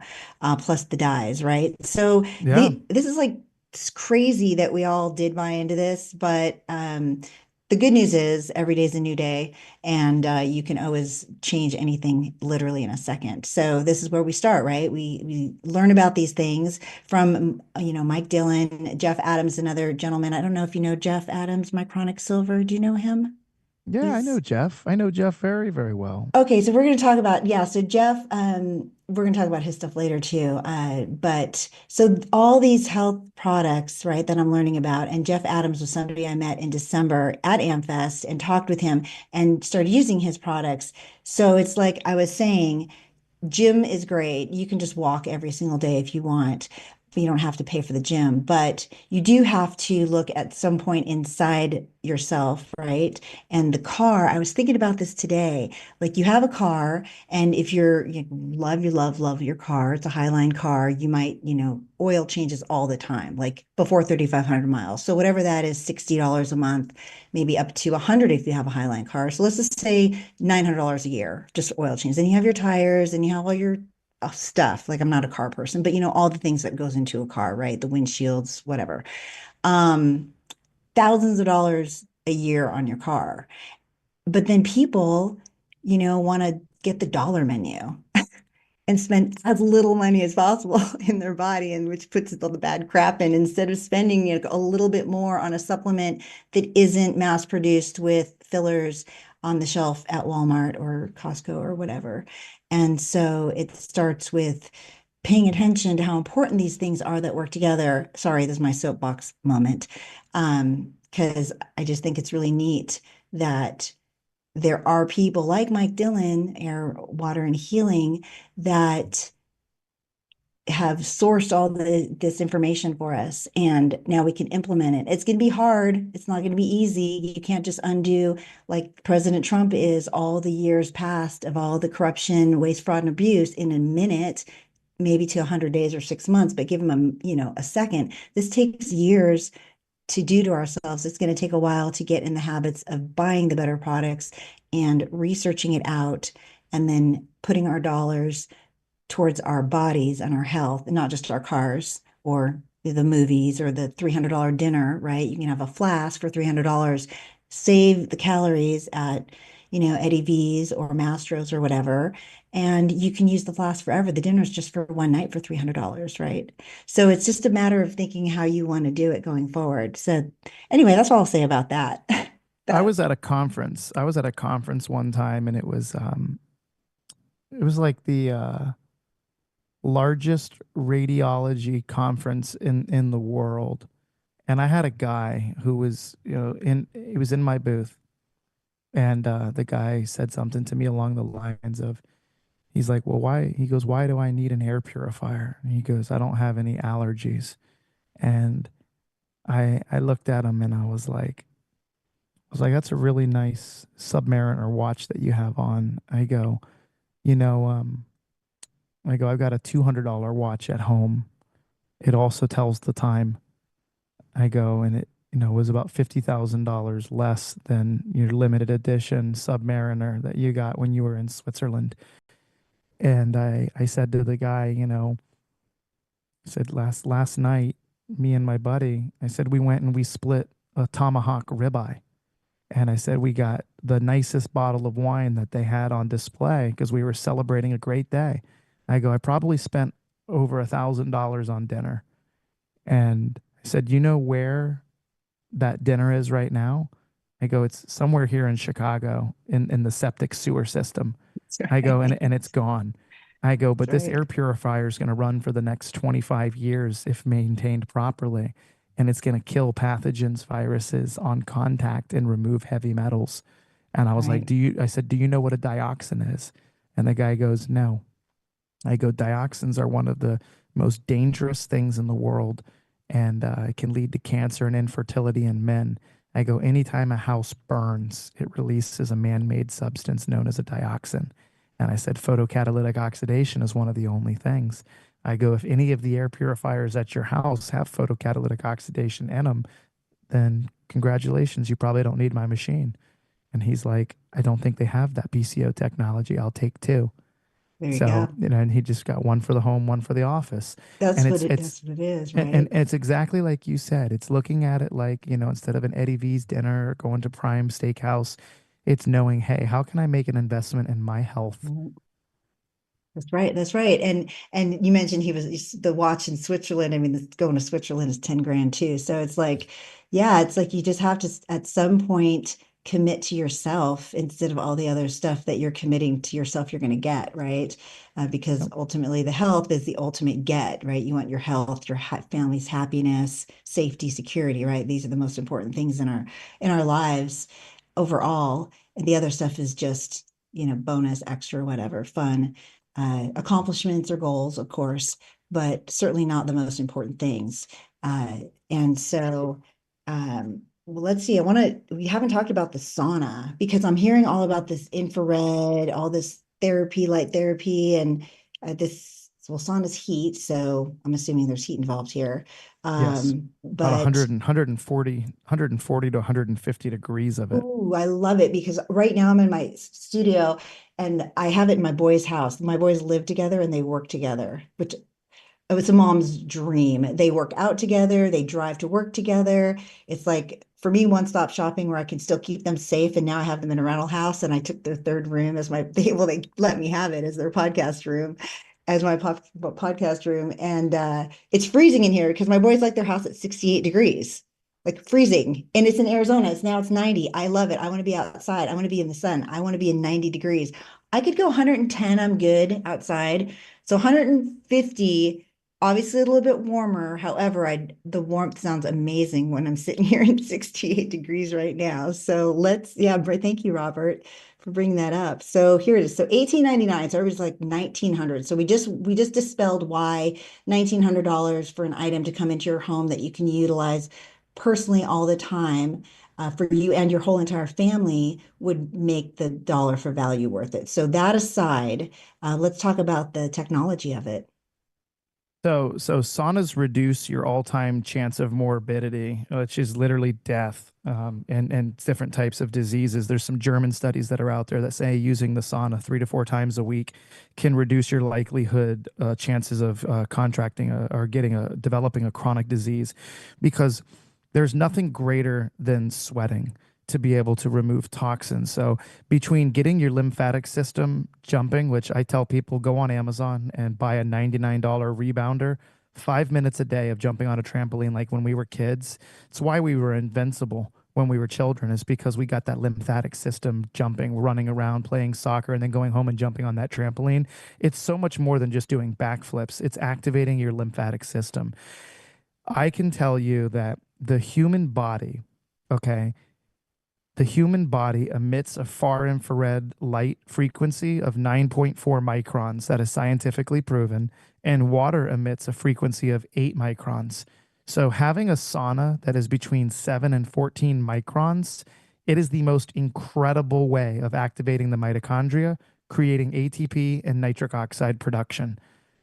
A: plus the dyes, right? So
C: Yeah.
A: this is like, it's crazy that we all did buy into this, but the good news is every day is a new day, and you can always change anything literally in a second. So this is where we start, right? We learn about these things from Mike Dillon, Jeff Adams, another gentleman. I don't know if you know Jeff Adams, my chronic silver. Do you know him?
C: Yeah, I know
A: He's
C: Jeff. I know Jeff very, very well.
A: Okay, so we're going to talk about, yeah, so Jeff, we're going to talk about his stuff later too. But so all these health products, right, that I'm learning about, and Jeff Adams was somebody I met in December at AmFest and talked with him and started using his products. So it's like I was saying, gym is great. You can just walk every single day if you want. You don't have to pay for the gym, but you do have to look at some point inside yourself, right? And the car, I was thinking about this today. Like you have a car, and if you love your car, it's a Highline car, you might, oil changes all the time, like before 3,500 miles. So whatever that is, $60 a month, maybe up to 100 if you have a Highline car. So let's just say $900 a year, just oil change. Then you have your tires, and you have all your stuff. Like I'm not a car person, but all the things that goes into a car, right? The windshields, whatever. Um, Thousands of dollars a year on your car. But then people, want to get the dollar menu and spend as little money as possible in their body, and which puts all the bad crap in, instead of spending a little bit more on a supplement that isn't mass produced with fillers on the shelf at Walmart or Costco or whatever. And so it starts with paying attention to how important these things are that work together. Sorry, this is my soapbox moment. Because I just think it's really neat that there are people like Mike Dillon, Air, Water, and Healing, that have sourced all this information for us, and now we can implement it. It's going to be hard. It's not going to be easy. You can't just undo, like President Trump is, all the years past of all the corruption, waste, fraud, and abuse in a minute, maybe to 100 days or 6 months, but give him a second. This takes years to do to ourselves. It's going to take a while to get in the habits of buying the better products and researching it out, and then putting our dollars towards our bodies and our health, and not just our cars or the movies or the $300 dinner, right? You can have a flask for $300, save the calories at, Eddie V's or Mastro's or whatever, and you can use the flask forever. The dinner's just for one night for $300, right? So it's just a matter of thinking how you want to do it going forward. So anyway, that's all I'll say about that.
C: I
A: That
C: was at a conference. I was at a conference one time, and it was like the largest radiology conference in the world. And I had a guy who was, he was in my booth, and the guy said something to me along the lines of, he's like, well, why? He goes, why do I need an air purifier? And he goes, I don't have any allergies. And I looked at him, and I was like, that's a really nice Submariner watch that you have on. I go, you know, I've got a $200 watch at home. It also tells the time. I go, and it, was about $50,000 less than your limited edition Submariner that you got when you were in Switzerland. And I said to the guy, I said, last night, me and my buddy, I said, we went and we split a tomahawk ribeye. And I said, we got the nicest bottle of wine that they had on display because we were celebrating a great day. I go, I probably spent over $1,000 on dinner. And I said, you know where that dinner is right now? I go, it's somewhere here in Chicago in the septic sewer system. I go, and it's gone. I go, but
A: That's
C: this
A: right.
C: air purifier is going to run for the next 25 years if maintained properly. And it's going to kill pathogens, viruses on contact and remove heavy metals. And I was like,
A: Right.
C: I said, do you know what a dioxin is? And the guy goes, no. I go, dioxins are one of the most dangerous things in the world, and it can lead to cancer and infertility in men. I go, anytime a house burns, it releases a man made substance known as a dioxin. And I said, photocatalytic oxidation is one of the only things. I go, if any of the air purifiers at your house have photocatalytic oxidation in them, then congratulations, you probably don't need my machine. And he's like, I don't think they have that PCO technology. I'll take two.
A: There you
C: So,
A: go.
C: and he just got one for the home, one for the office. And
A: That's what it is,
C: and
A: right?
C: it's exactly like you said. It's looking at it like, instead of an Eddie V's dinner or going to Prime Steakhouse, it's knowing, hey, how can I make an investment in my health?
A: Mhm. That's right. That's right. And you mentioned he was the watch in Switzerland. I mean, going to Switzerland is 10 grand too. So it's like, yeah, it's like you just have to at some point commit to yourself instead of all the other stuff that you're committing to yourself you're going to get, right? Because
C: Yep.
A: ultimately the health is the ultimate get, right? You want your health, your family's happiness, safety, security, right? These are the most important things in our lives overall. And the other stuff is just, bonus, extra, whatever, fun accomplishments or goals, of course, but certainly not the most important things. Uh, and so, well, let's see. We haven't talked about the sauna because I'm hearing all about this infrared, all this therapy, light therapy, and well, sauna's heat. So I'm assuming there's heat involved here.
C: Yes. About
A: But
C: 140 to 150 degrees of it.
A: ooh, I love it because right now I'm in my studio and I have it in my boys' house. My boys live together and they work together, which it's a mom's dream. They work out together, they drive to work together. It's like for me, one-stop shopping where I can still keep them safe. And now I have them in a rental house and I took their third room as they let me have it as their podcast room, as my podcast room. And it's freezing in here because my boys like their house at 68 degrees, like freezing. And it's in Arizona. It's 90. I love it. I want to be outside. I want to be in the sun. I want to be in 90 degrees. I could go 110. I'm good outside. So 150, obviously a little bit warmer. However, the warmth sounds amazing when I'm sitting here in 68 degrees right now. So thank you, Robert, for bringing that up. So here it is. So 1899. So everybody's like 1900. So we just dispelled why $1,900 for an item to come into your home that you can utilize personally all the time. For you and your whole entire family would make the dollar for value worth it. So that aside, let's talk about the technology of it.
C: So saunas reduce your all-time chance of morbidity, which is literally death, and different types of diseases. There's some German studies that are out there that say using the sauna 3 to 4 times a week can reduce your likelihood, chances of contracting or developing a chronic disease, because there's nothing greater than sweating to be able to remove toxins. So between getting your lymphatic system jumping, which I tell people go on Amazon and buy a $99 rebounder, 5 minutes a day of jumping on a trampoline like when we were kids. It's why we were invincible when we were children, is because we got that lymphatic system jumping, running around, playing soccer, and then going home and jumping on that trampoline. It's so much more than just doing backflips. It's activating your lymphatic system. I can tell you that the human body, okay, the human body emits a far infrared light frequency of 9.4 microns that is scientifically proven, and water emits a frequency of 8 microns. So having a sauna that is between 7 and 14 microns, it is the most incredible way of activating the mitochondria, creating ATP and nitric oxide production.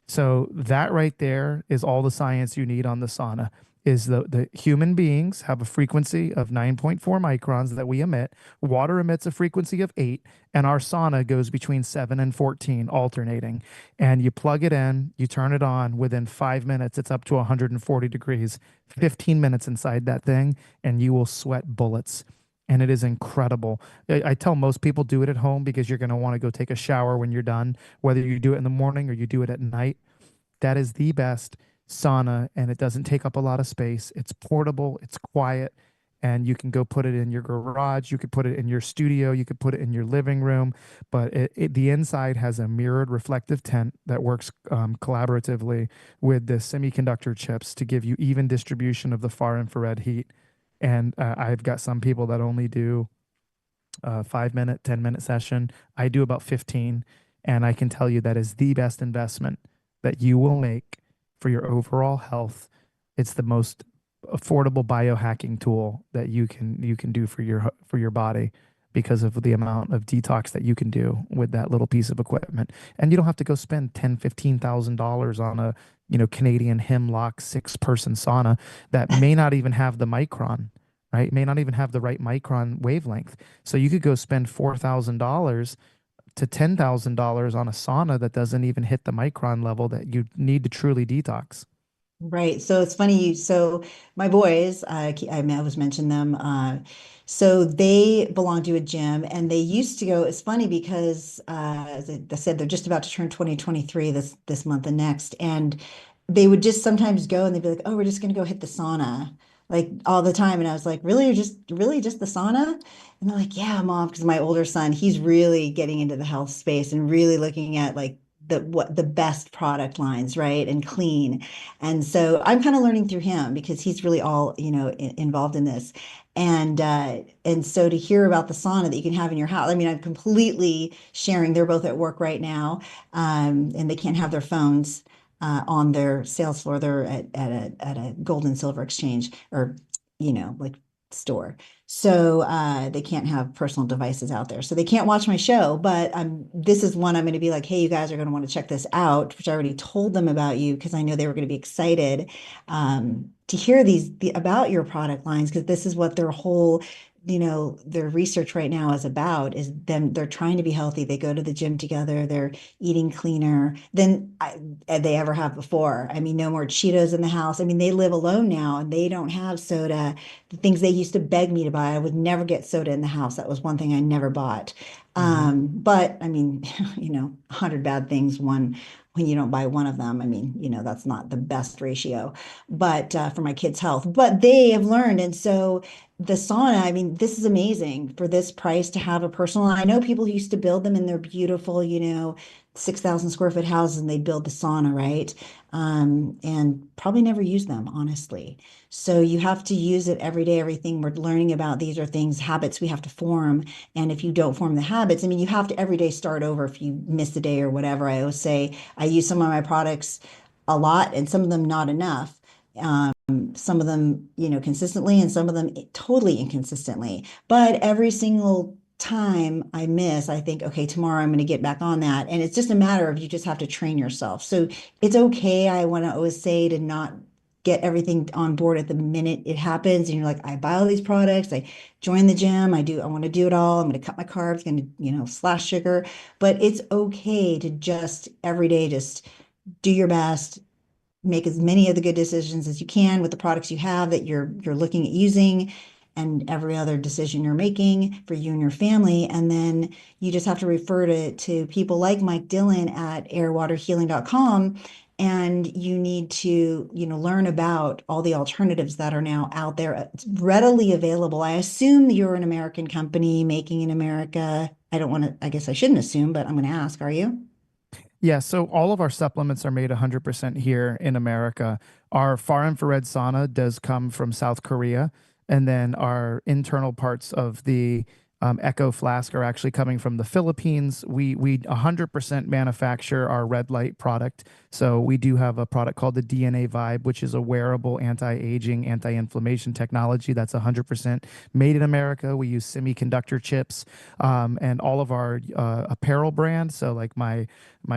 C: So that right there is all the science you need on the sauna. Is the human beings have a frequency of 9.4 microns that we emit. Water emits a frequency of 8, and our sauna goes between 7 and 14, alternating. And you plug it in, you turn it on, within 5 minutes, it's up to 140 degrees, 15 minutes inside that thing, and you will sweat bullets. And it is incredible. I tell most people do it at home because you're going to want to go take a shower when you're done, whether you do it in the morning or you do it at night. That is the best sauna, and it doesn't take up a lot of space. It's portable, it's quiet, and you can go put it in your garage, you could put it in your studio, you could put it in your living room, but the inside has a mirrored reflective tent that works collaboratively with the semiconductor chips to give you even distribution of the far infrared heat. And I've got some people that only do a 5 minute, 10-minute session. I do about 15. And I can tell you that is the best investment that you will make for your overall health. It's the most affordable biohacking tool that you can do for your body because of the amount of detox that you can do with that little piece of equipment. And you don't have to go spend $10,000-$15,000 on a, Canadian Hemlock 6-person sauna that may not even have the micron, right? May not even have the right micron wavelength. So you could go spend $4,000 to $10,000 on a sauna that doesn't even hit the micron level that you need to truly detox.
A: Right. So it's funny. So my boys, I always mention them. So they belong to a gym and they used to go. It's funny because, as I said, they're just about to turn 2023 this month and next. And they would just sometimes go and they'd be like, oh, we're just going to go hit the sauna like all the time. And I was like, really? You're just really just the sauna? And they're like, yeah, mom, because my older son, he's really getting into the health space and really looking at like the best product lines, right? And clean. And so I'm kind of learning through him because he's really all, involved in this. And so to hear about the sauna that you can have in your house, I mean, I'm completely sharing. They're both at work right now, and they can't have their phones on their sales floor. They're at a gold and silver exchange or, like store. So they can't have personal devices out there. So they can't watch my show, but this is one I'm going to be like, hey, you guys are going to want to check this out, which I already told them about you because I know they were going to be excited to hear about your product lines because this is what their whole their research right now is about is them. They're trying to be healthy. They go to the gym together. They're eating cleaner than they ever have before. I mean, no more Cheetos in the house. I mean, they live alone now and they don't have soda. The things they used to beg me to buy, I would never get soda in the house. That was one thing I never bought. But I mean, 100 bad things, when you don't buy one of them. I mean, that's not the best ratio, but for my kids' health. But they have learned. And so the sauna, I mean, this is amazing for this price to have a personal. I know people who used to build them in their beautiful, 6,000 square foot houses and they build the sauna, right? And probably never use them, honestly. So you have to use it every day. Everything we're learning about, these are things, habits we have to form. And if you don't form the habits, I mean, you have to every day start over if you miss a day or whatever. I always say I use some of my products a lot and some of them not enough. Some of them, consistently and some of them totally inconsistently. But every single time I miss, I think, okay, tomorrow I'm going to get back on that. And it's just a matter of you just have to train yourself. So it's okay. I want to always say to not get everything on board at the minute it happens. And you're like, I buy all these products. I join the gym. I want to do it all. I'm going to cut my carbs, going to, slash sugar. But it's okay to just every day, just do your best, make as many of the good decisions as you can with the products you have that you're looking at using and every other decision you're making for you and your family. And then you just have to refer to people like Mike Dillon at airwaterhealing.com. And you need to, learn about all the alternatives that are now out there. It's readily available. I assume you're an American company making in America. I guess I shouldn't assume, but I'm going to ask, are you?
C: Yeah, so all of our supplements are made 100% here in America. Our far infrared sauna does come from South Korea, and then our internal parts of the Echo Flask are actually coming from the Philippines. We 100% manufacture our red light product. So we do have a product called the DNA Vibe, which is a wearable anti-aging, anti-inflammation technology that's 100% made in America. We use semiconductor chips, and all of our apparel brands. So like my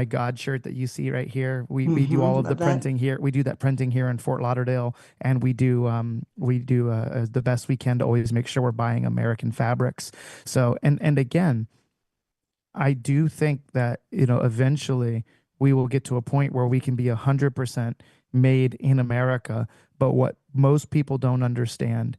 C: God shirt that you see right here, we do all of the printing here. We do that printing here in Fort Lauderdale, and we do the best we can to always make sure we're buying American fabrics. So, and again, I do think that, eventually we will get to a point where we can be 100% made in America. But what most people don't understand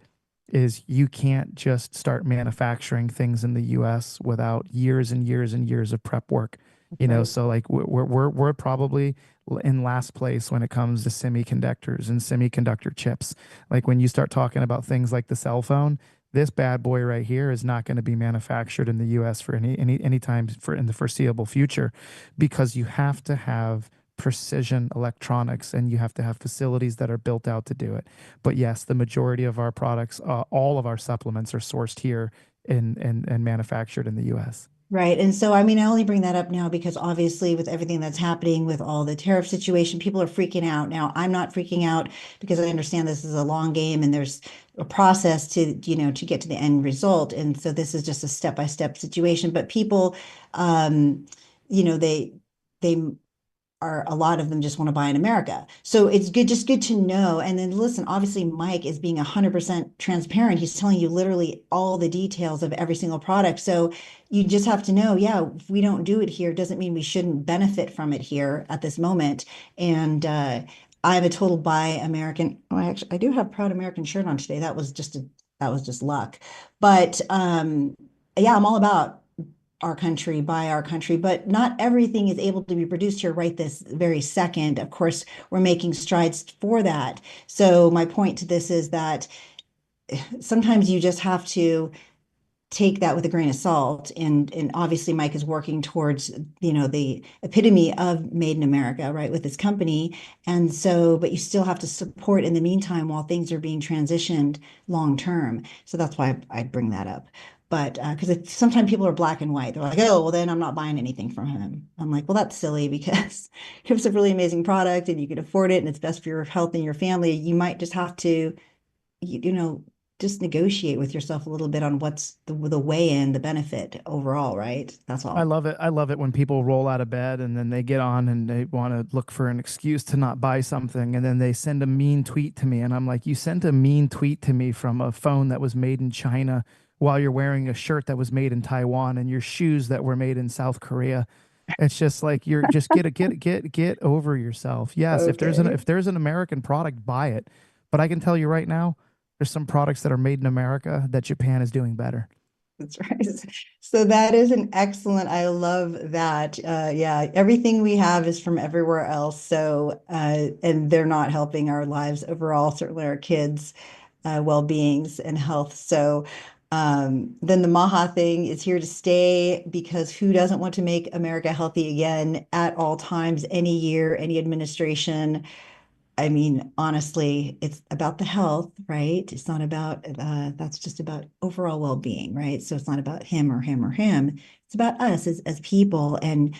C: is you can't just start manufacturing things in the US without years and years and years of prep work.
A: Right.
C: So like we're probably in last place when it comes to semiconductors and semiconductor chips. Like when you start talking about things like the cell phone, this bad boy right here is not going to be manufactured in the US for any time for in the foreseeable future, because you have to have precision electronics and you have to have facilities that are built out to do it. But yes, the majority of our products, all of our supplements are sourced here and manufactured in the US.
A: Right. And so, I mean, I only bring that up now because obviously, with everything that's happening with all the tariff situation, people are freaking out. Now, I'm not freaking out because I understand this is a long game and there's a process to get to the end result. And so this is just a step-by-step situation. But people, um, they are a lot of them just want to buy in America. So it's just good to know. And then listen, obviously Mike is being 100% transparent. He's telling you literally all the details of every single product. So you just have to know, yeah, if we don't do it here, doesn't mean we shouldn't benefit from it here at this moment. And I'm a total buy American. Oh, I do have Proud American shirt on today. That was just luck. But yeah, I'm all about our country, by our country, but not everything is able to be produced here right this very second. Of course, we're making strides for that. So my point to this is that sometimes you just have to take that with a grain of salt. And obviously Mike is working towards, the epitome of made in America, right, with his company. And so, but you still have to support in the meantime while things are being transitioned long term. So that's why I bring that up. But because sometimes people are black and white. They're like, oh, well, then I'm not buying anything from him. I'm like, well, that's silly because if it's a really amazing product and you can afford it and it's best for your health and your family, you might just have to, you know, just negotiate with yourself a little bit on what's the way in, the benefit overall, right? That's
C: I
A: all.
C: love it. I love it when people roll out of bed and then they get on and they want to look for an excuse to not buy something. And then they send a mean tweet to me. And I'm like, you sent a mean tweet to me from a phone that was made in China while you're wearing a shirt that was made in Taiwan and your shoes that were made in South Korea. It's just like you're just get over yourself. Yes,
A: Okay.
C: if there's an American product, buy it. But I can tell you right now, there's some products that are made in America that Japan is doing better.
A: That's right. So that is an excellent, I love that. Yeah, everything we have is from everywhere else. So, and they're not helping our lives overall, certainly our kids' well-beings and health. So, then the MAHA thing is here to stay because who doesn't want to make America healthy again at all times, any year, any administration? I mean, honestly, it's about the health, right? It's not about that's just about overall well-being, right? So it's not about him or him or him. It's about us as people and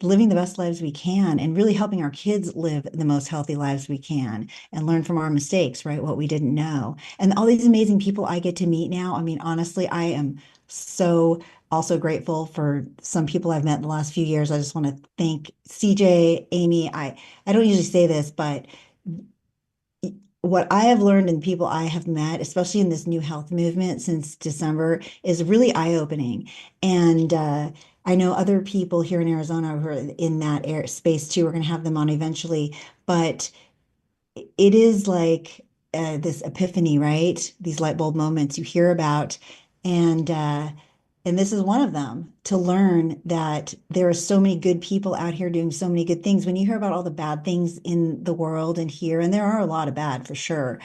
A: living the best lives we can and really helping our kids live the most healthy lives we can and learn from our mistakes, right? What we didn't know. And all these amazing people I get to meet now. I mean, honestly, I am so also grateful for some people I've met in the last few years. I just want to thank CJ, Amy. I don't usually say this, but what I have learned and people I have met, especially in this new health movement since December, is really eye-opening. And I know other people here in Arizona who are in that air space too. We're going to have them on eventually, but it is like this epiphany, right? These light bulb moments you hear about, and uh, and this is one of them. To learn that there are so many good people out here doing so many good things. When you hear about all the bad things in the world and here, and there are a lot of bad for sure,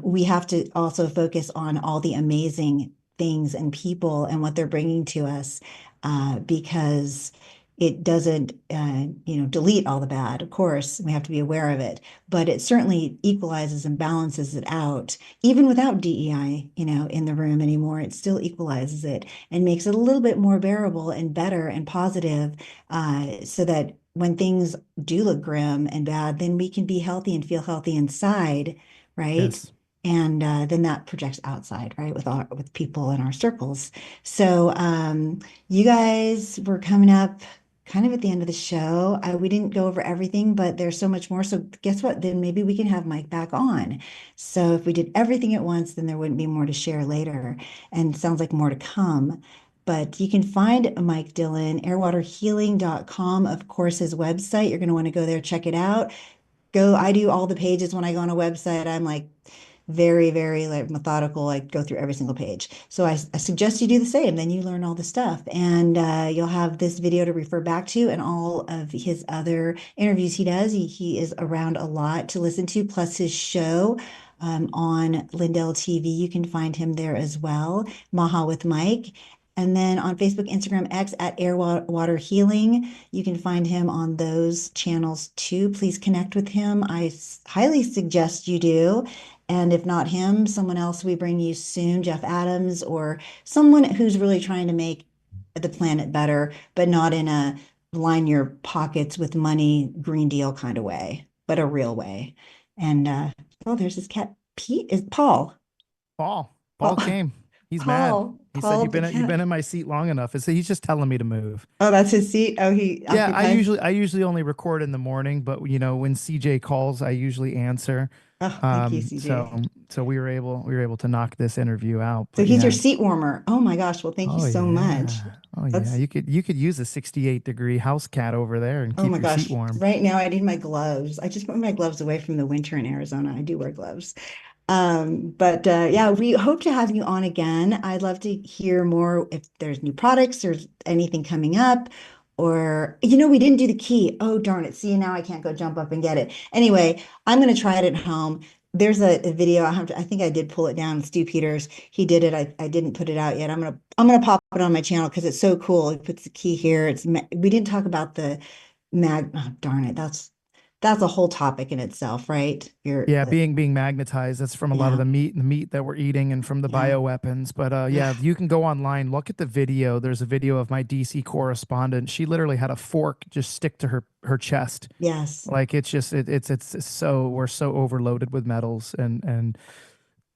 A: we have to also focus on all the amazing things and people and what they're bringing to us, because it doesn't, delete all the bad. Of course, we have to be aware of it, but it certainly equalizes and balances it out. Even without DEI, in the room anymore, it still equalizes it and makes it a little bit more bearable and better and positive, so that when things do look grim and bad, then we can be healthy and feel healthy inside, right?
C: Yes.
A: And then that projects outside, right, with people in our circles. So you guys were coming up kind of at the end of the show. We didn't go over everything, but there's so much more. So guess what? Then maybe we can have Mike back on. So if we did everything at once, then there wouldn't be more to share later. And sounds like more to come. But you can find Mike Dillon, airwaterhealing.com, of course, his website. You're going to want to go there, check it out. I do all the pages when I go on a website. I'm like, very, very like methodical, like go through every single page. So I suggest you do the same. Then you learn all the stuff, and you'll have this video to refer back to, and all of his other interviews he does. He is around a lot to listen to, plus his show on Lindell TV. You can find him there as well. MAHA with Mike. And then on Facebook, Instagram, X at Airwater Healing. You can find him on those channels too. Please connect with him. I highly suggest you do. And if not him, someone else we bring you soon, Jeff Adams, or someone who's really trying to make the planet better, but not in a line your pockets with money, Green Deal kind of way, but a real way. And oh, there's this cat. Pete is Paul.
C: Paul
A: Paul,
C: came. He's mad. He said
A: Paul
C: you've
A: the
C: been
A: cat.
C: in my seat long enough. So he's just telling me to move.
A: Oh, that's his seat. Oh, he
C: Yeah,
A: occupies.
C: I usually only record in the morning, but when CJ calls, I usually answer.
A: Oh, thank you, CJ.
C: So we were able to knock this interview out.
A: So
C: But
A: he's your
C: yeah.
A: seat warmer. Oh my gosh. Well, thank you
C: Oh
A: so much.
C: yeah. Oh yeah.
A: That's,
C: You could use a 68-degree house cat over there and
A: oh
C: keep
A: my
C: your seat
A: gosh.
C: warm.
A: Right now, I need my gloves. I just put my gloves away from the winter in Arizona. I do wear gloves. But yeah, we hope to have you on again. I'd love to hear more if there's new products or anything coming up. Or, we didn't do the key. Oh, darn it. See, now I can't go jump up and get it. Anyway, I'm going to try it at home. There's a video. I think I did pull it down. Stu Peters, he did it. I didn't put it out yet. I'm gonna pop it on my channel because it's so cool. It puts the key here. We didn't talk about the oh, darn it. That's a whole topic in itself, right?
C: Yeah, being magnetized. That's from a lot of
A: Yeah,
C: the meat that we're eating and from the
A: yeah.
C: bioweapons. But yeah,
A: Ugh,
C: you can go online, look at the video. There's a video of my DC correspondent. She literally had a fork just stick to her chest.
A: yes.
C: Like it's just it's so we're so overloaded with metals and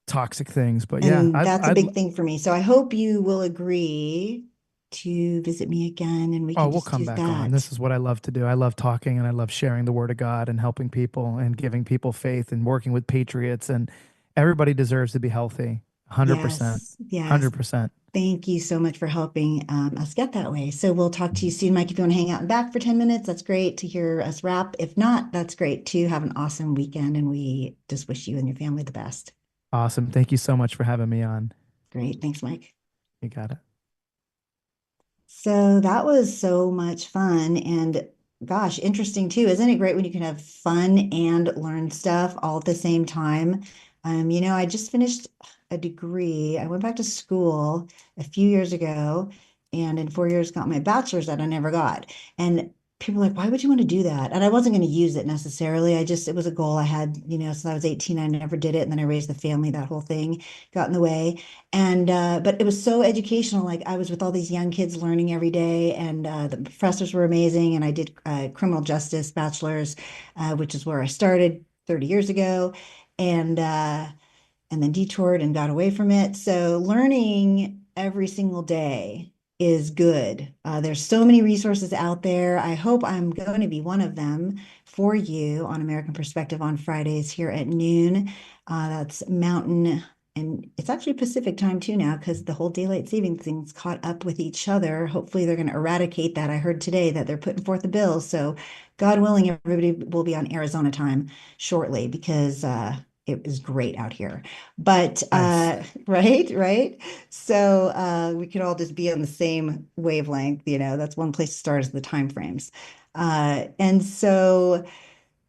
C: toxic things. But yeah,
A: And that's a big thing for me. So I hope you will agree to visit me again and we
C: oh,
A: can
C: we'll
A: just
C: come
A: do
C: back on.
A: that.
C: This is what I love to do. I love talking and I love sharing the word of God and helping people and giving people faith and working with patriots and everybody deserves to be healthy. 100%.
A: Yes, yes.
C: 100%.
A: Thank you so much for helping us get that way. So we'll talk to you soon, Mike. If you want to hang out and back for 10 minutes, that's great to hear us rap. If not, that's great too. Have an awesome weekend, and we just wish you and your family the best.
C: Awesome. Thank you so much for having me on.
A: Great. Thanks, Mike.
C: You got it.
A: So that was so much fun and gosh, interesting too. Isn't it great when you can have fun and learn stuff all at the same time? I just finished a degree. I went back to school a few years ago and in 4 years got my bachelor's that I never got. And people are like, why would you want to do that? And I wasn't going to use it necessarily. It was a goal I had, since I was 18, I never did it. And then I raised the family, that whole thing got in the way. And but it was so educational. Like I was with all these young kids learning every day, and the professors were amazing. And I did criminal justice bachelor's, which is where I started 30 years ago, and uh, and then detoured and got away from it. So learning every single day is good. There's so many resources out there. I hope I'm going to be one of them for you on American Perspective on Fridays here at noon. That's Mountain and it's actually Pacific time too now because the whole daylight savings thing's caught up with each other. Hopefully they're going to eradicate that. I heard today that they're putting forth a bill. So God willing, everybody will be on Arizona time shortly because it is great out here. But
C: Nice.
A: right. So we could all just be on the same wavelength, that's one place to start is the time frames. And so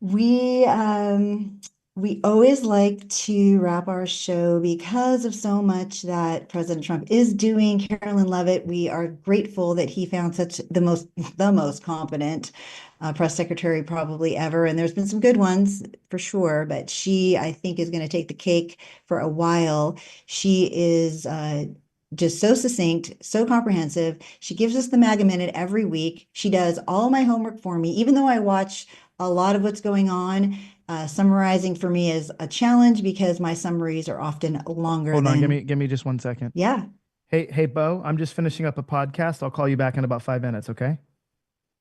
A: we we always like to wrap our show because of so much that President Trump is doing. Carolyn Levitt, we are grateful that he found such the most competent press secretary probably ever. And there's been some good ones for sure, but she, I think, is going to take the cake for a while. She is just so succinct, so comprehensive. She gives us the MAGA Minute every week. She does all my homework for me, even though I watch a lot of what's going on. Summarizing for me is a challenge because my summaries are often longer
C: Hold on,
A: than,
C: give me just 1 second.
A: yeah.
C: Hey, Bo, I'm just finishing up a podcast. I'll call you back in about 5 minutes, okay?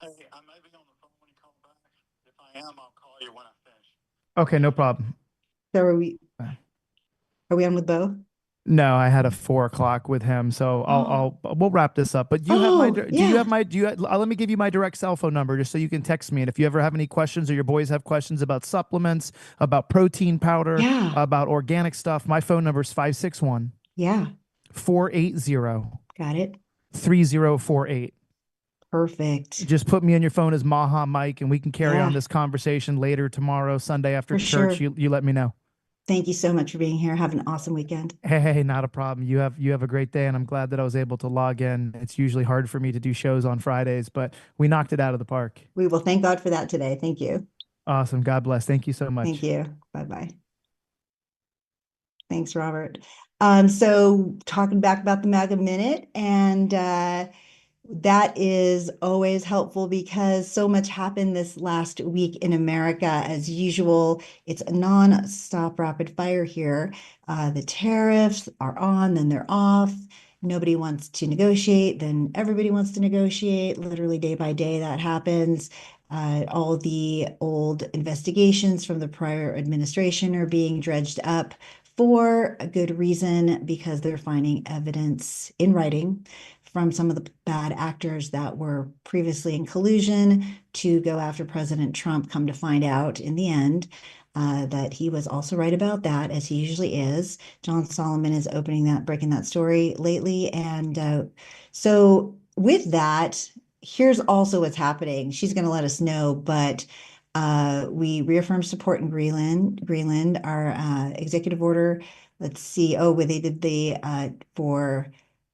B: Hey, I may be on the phone when you call back. If I am, I'll call you when I finish.
C: Okay, no problem.
A: So are we on with Bo?
C: No, I had a 4 o'clock with him, so we'll wrap this up. But
A: Oh,
C: do you have
A: yeah.
C: my let me give you my direct cell phone number just so you can text me. And if you ever have any questions or your boys have questions about supplements, about protein powder,
A: Yeah.
C: about organic stuff, my phone number is 561
A: Yeah.
C: 480
A: Got it.
C: 3048.
A: Perfect.
C: Just put me on your phone as Maha Mike, and we can carry on
A: Yeah,
C: this conversation later tomorrow, Sunday after
A: for
C: church.
A: sure.
C: You let me know.
A: Thank you so much for being here. Have an awesome weekend.
C: Hey, not a problem. You have a great day, and I'm glad that I was able to log in. It's usually hard for me to do shows on Fridays, but we knocked it out of the park.
A: We will thank God for that today. Thank you.
C: Awesome. God bless. Thank you so
A: Thank
C: much.
A: you. Bye-bye. Thanks, Robert. So talking back about the MAGA Minute, and that is always helpful because so much happened this last week in America. As usual, it's a non-stop rapid fire here. The tariffs are on, then they're off. Nobody wants to negotiate, then everybody wants to negotiate. Literally day by day, that happens. All the old investigations from the prior administration are being dredged up for a good reason because they're finding evidence in writing from some of the bad actors that were previously in collusion to go after President Trump. Come to find out in the end that he was also right about that, as he usually is. John Solomon is breaking that story lately. And so with that, here's also what's happening. She's going to let us know, but we reaffirmed support in Greenland, our executive order. Let's see. Oh, where they did the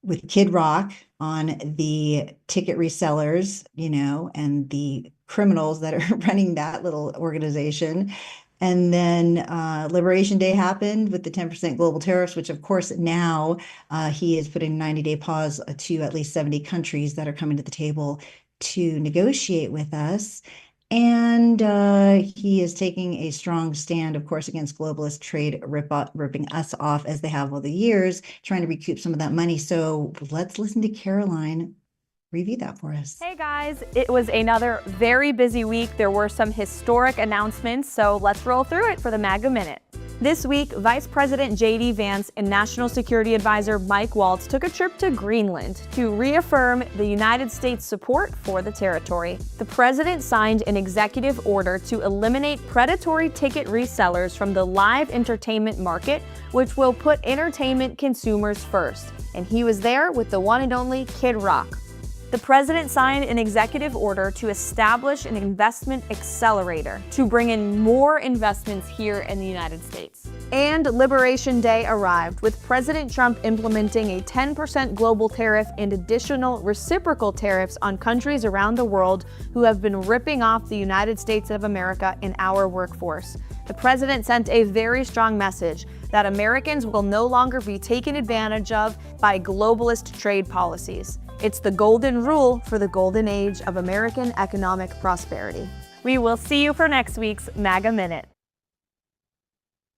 A: with Kid Rock on the ticket resellers, and the criminals that are running that little organization. And then Liberation Day happened with the 10% global tariffs, which of course now he is putting a 90-day pause to at least 70 countries that are coming to the table to negotiate with us. And he is taking a strong stand, of course, against globalist trade ripping us off as they have all the years, trying to recoup some of that money. So let's listen to Caroline review that for us.
E: Hey guys, it was another very busy week. There were some historic announcements, so let's roll through it for the MAGA Minute. This week, Vice President J.D. Vance and National Security Advisor Mike Waltz took a trip to Greenland to reaffirm the United States' support for the territory. The president signed an executive order to eliminate predatory ticket resellers from the live entertainment market, which will put entertainment consumers first. And he was there with the one and only Kid Rock. The president signed an executive order to establish an investment accelerator to bring in more investments here in the United States. And Liberation Day arrived, with President Trump implementing a 10% global tariff and additional reciprocal tariffs on countries around the world who have been ripping off the United States of America and our workforce. The president sent a very strong message that Americans will no longer be taken advantage of by globalist trade policies. It's the golden rule for the golden age of American economic prosperity. We will see you for next week's MAGA Minute.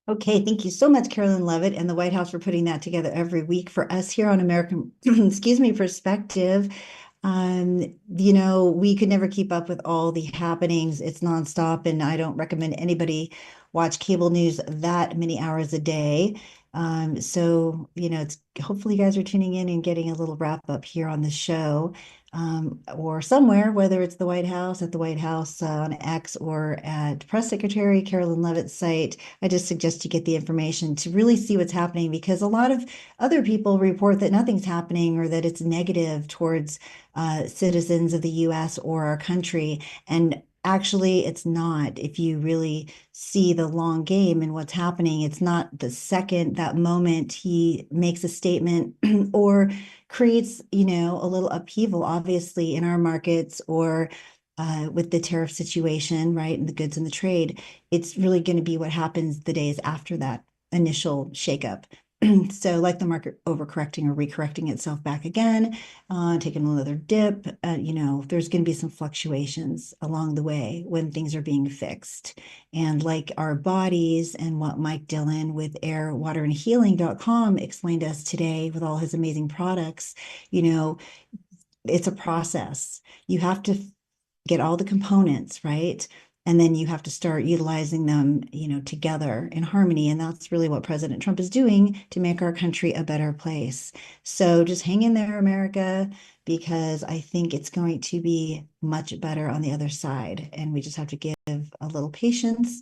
A: Okay, thank you so much, Carolyn Levitt and the White House, for putting that together every week for us here on American, Perspective. We could never keep up with all the happenings. It's nonstop, and I don't recommend anybody watch cable news that many hours a day. So it's hopefully you guys are tuning in and getting a little wrap up here on the show, or somewhere, whether it's the White House, at the White House on X, or at Press Secretary Carolyn Levitt's site. I just suggest you get the information to really see what's happening, because a lot of other people report that nothing's happening, or that it's negative towards citizens of the U.S. or our country. And actually, it's not. If you really see the long game and what's happening, it's not the second, that moment he makes a statement or creates, a little upheaval, obviously, in our markets, or with the tariff situation, right, and the goods and the trade. It's really going to be what happens the days after that initial shakeup. So like the market overcorrecting or recorrecting itself back again, taking another dip, there's going to be some fluctuations along the way when things are being fixed. And like our bodies, and what Mike Dillon with airwaterandhealing.com explained to us today with all his amazing products, it's a process. You have to get all the components, right? And then you have to start utilizing them, together in harmony. And that's really what President Trump is doing to make our country a better place. So just hang in there, America, because I think it's going to be much better on the other side. And we just have to give a little patience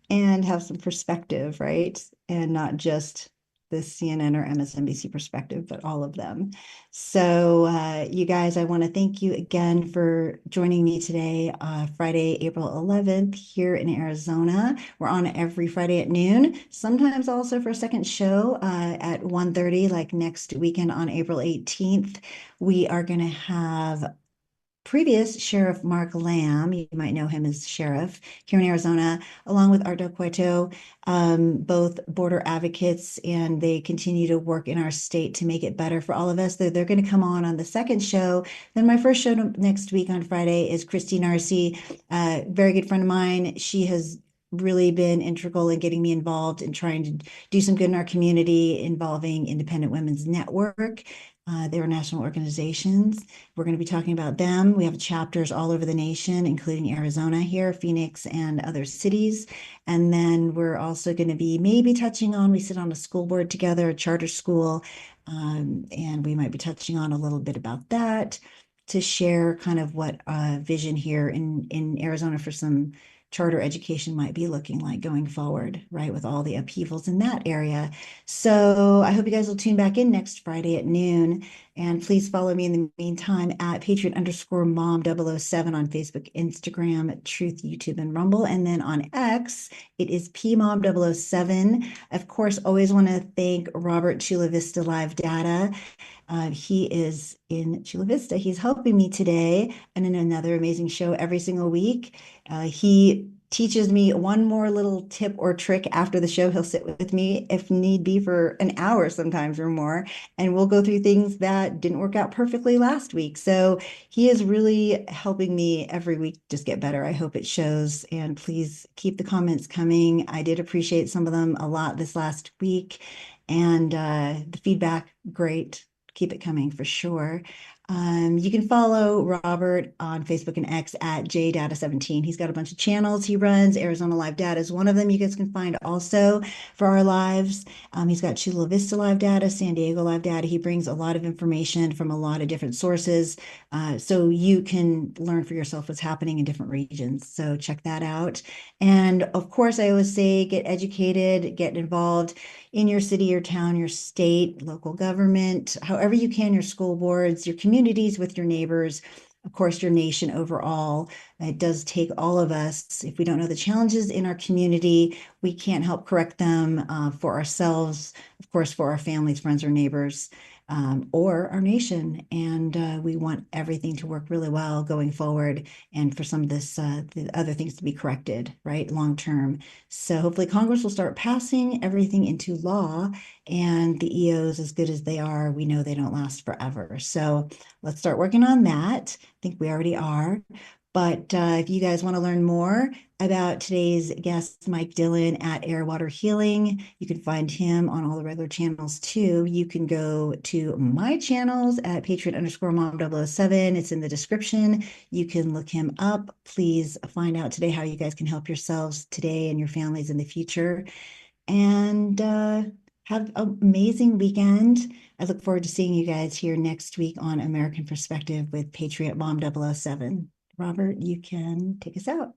A: and have some perspective, right? And not just the CNN or MSNBC perspective, but all of them. So you guys, I want to thank you again for joining me today, Friday, April 11th here in Arizona. We're on every Friday at noon, sometimes also for a second show at 1:30, like next weekend on April 18th. We are going to have previous Sheriff Mark Lamb, you might know him as Sheriff here in Arizona, along with Art Del Cueto, both border advocates, and they continue to work in our state to make it better for all of us. They're going to come on the second show. Then my first show next week on Friday is Christy Narcy, a very good friend of mine. She has really been integral in getting me involved in trying to do some good in our community involving Independent Women's Network. They are national organizations. We're going to be talking about them. We have chapters all over the nation, including Arizona here, Phoenix, and other cities. And then we're also going to be maybe touching on, we sit on a school board together, a charter school, and we might be touching on a little bit about that to share kind of what vision here in Arizona for some charter education might be looking like going forward, right, with all the upheavals in that area. So I hope you guys will tune back in next Friday at noon. And please follow me in the meantime at Patriot_Mom007 on Facebook, Instagram, Truth, YouTube, and Rumble. And then on X, it is PMom007. Of course, always want to thank Robert Chula Vista Live Data. He is in Chula Vista. He's helping me today and in another amazing show every single week. He teaches me one more little tip or trick after the show. He'll sit with me if need be for an hour sometimes or more, and we'll go through things that didn't work out perfectly last week. So he is really helping me every week just get better. I hope it shows, and please keep the comments coming. I did appreciate some of them a lot this last week, and the feedback, great. Keep it coming for sure. You can follow Robert on Facebook and X at JData17. He's got a bunch of channels he runs. Arizona Live Data is one of them you guys can find also for our lives. He's got Chula Vista Live Data, San Diego Live Data. He brings a lot of information from a lot of different sources, so you can learn for yourself what's happening in different regions. So check that out. And of course, I always say get educated, get involved in your city, your town, your state, local government, however you can, your school boards, your communities, with your neighbors, of course, your nation overall. It does take all of us. If we don't know the challenges in our community, we can't help correct them for ourselves, of course, for our families, friends, or neighbors, or our nation. And we want everything to work really well going forward, and for some of this, the other things to be corrected, right, long term. So hopefully Congress will start passing everything into law, and the EOs, as good as they are, we know they don't last forever. So let's start working on that. I think we already are. But if you guys want to learn more about today's guest, Mike Dillon at Air Water Healing, you can find him on all the regular channels too. You can go to my channels at Patriot_Mom007. It's in the description. You can look him up. Please find out today how you guys can help yourselves today and your families in the future. And have an amazing weekend. I look forward to seeing you guys here next week on American Perspective with Patriot Mom007. Robert, you can take us out.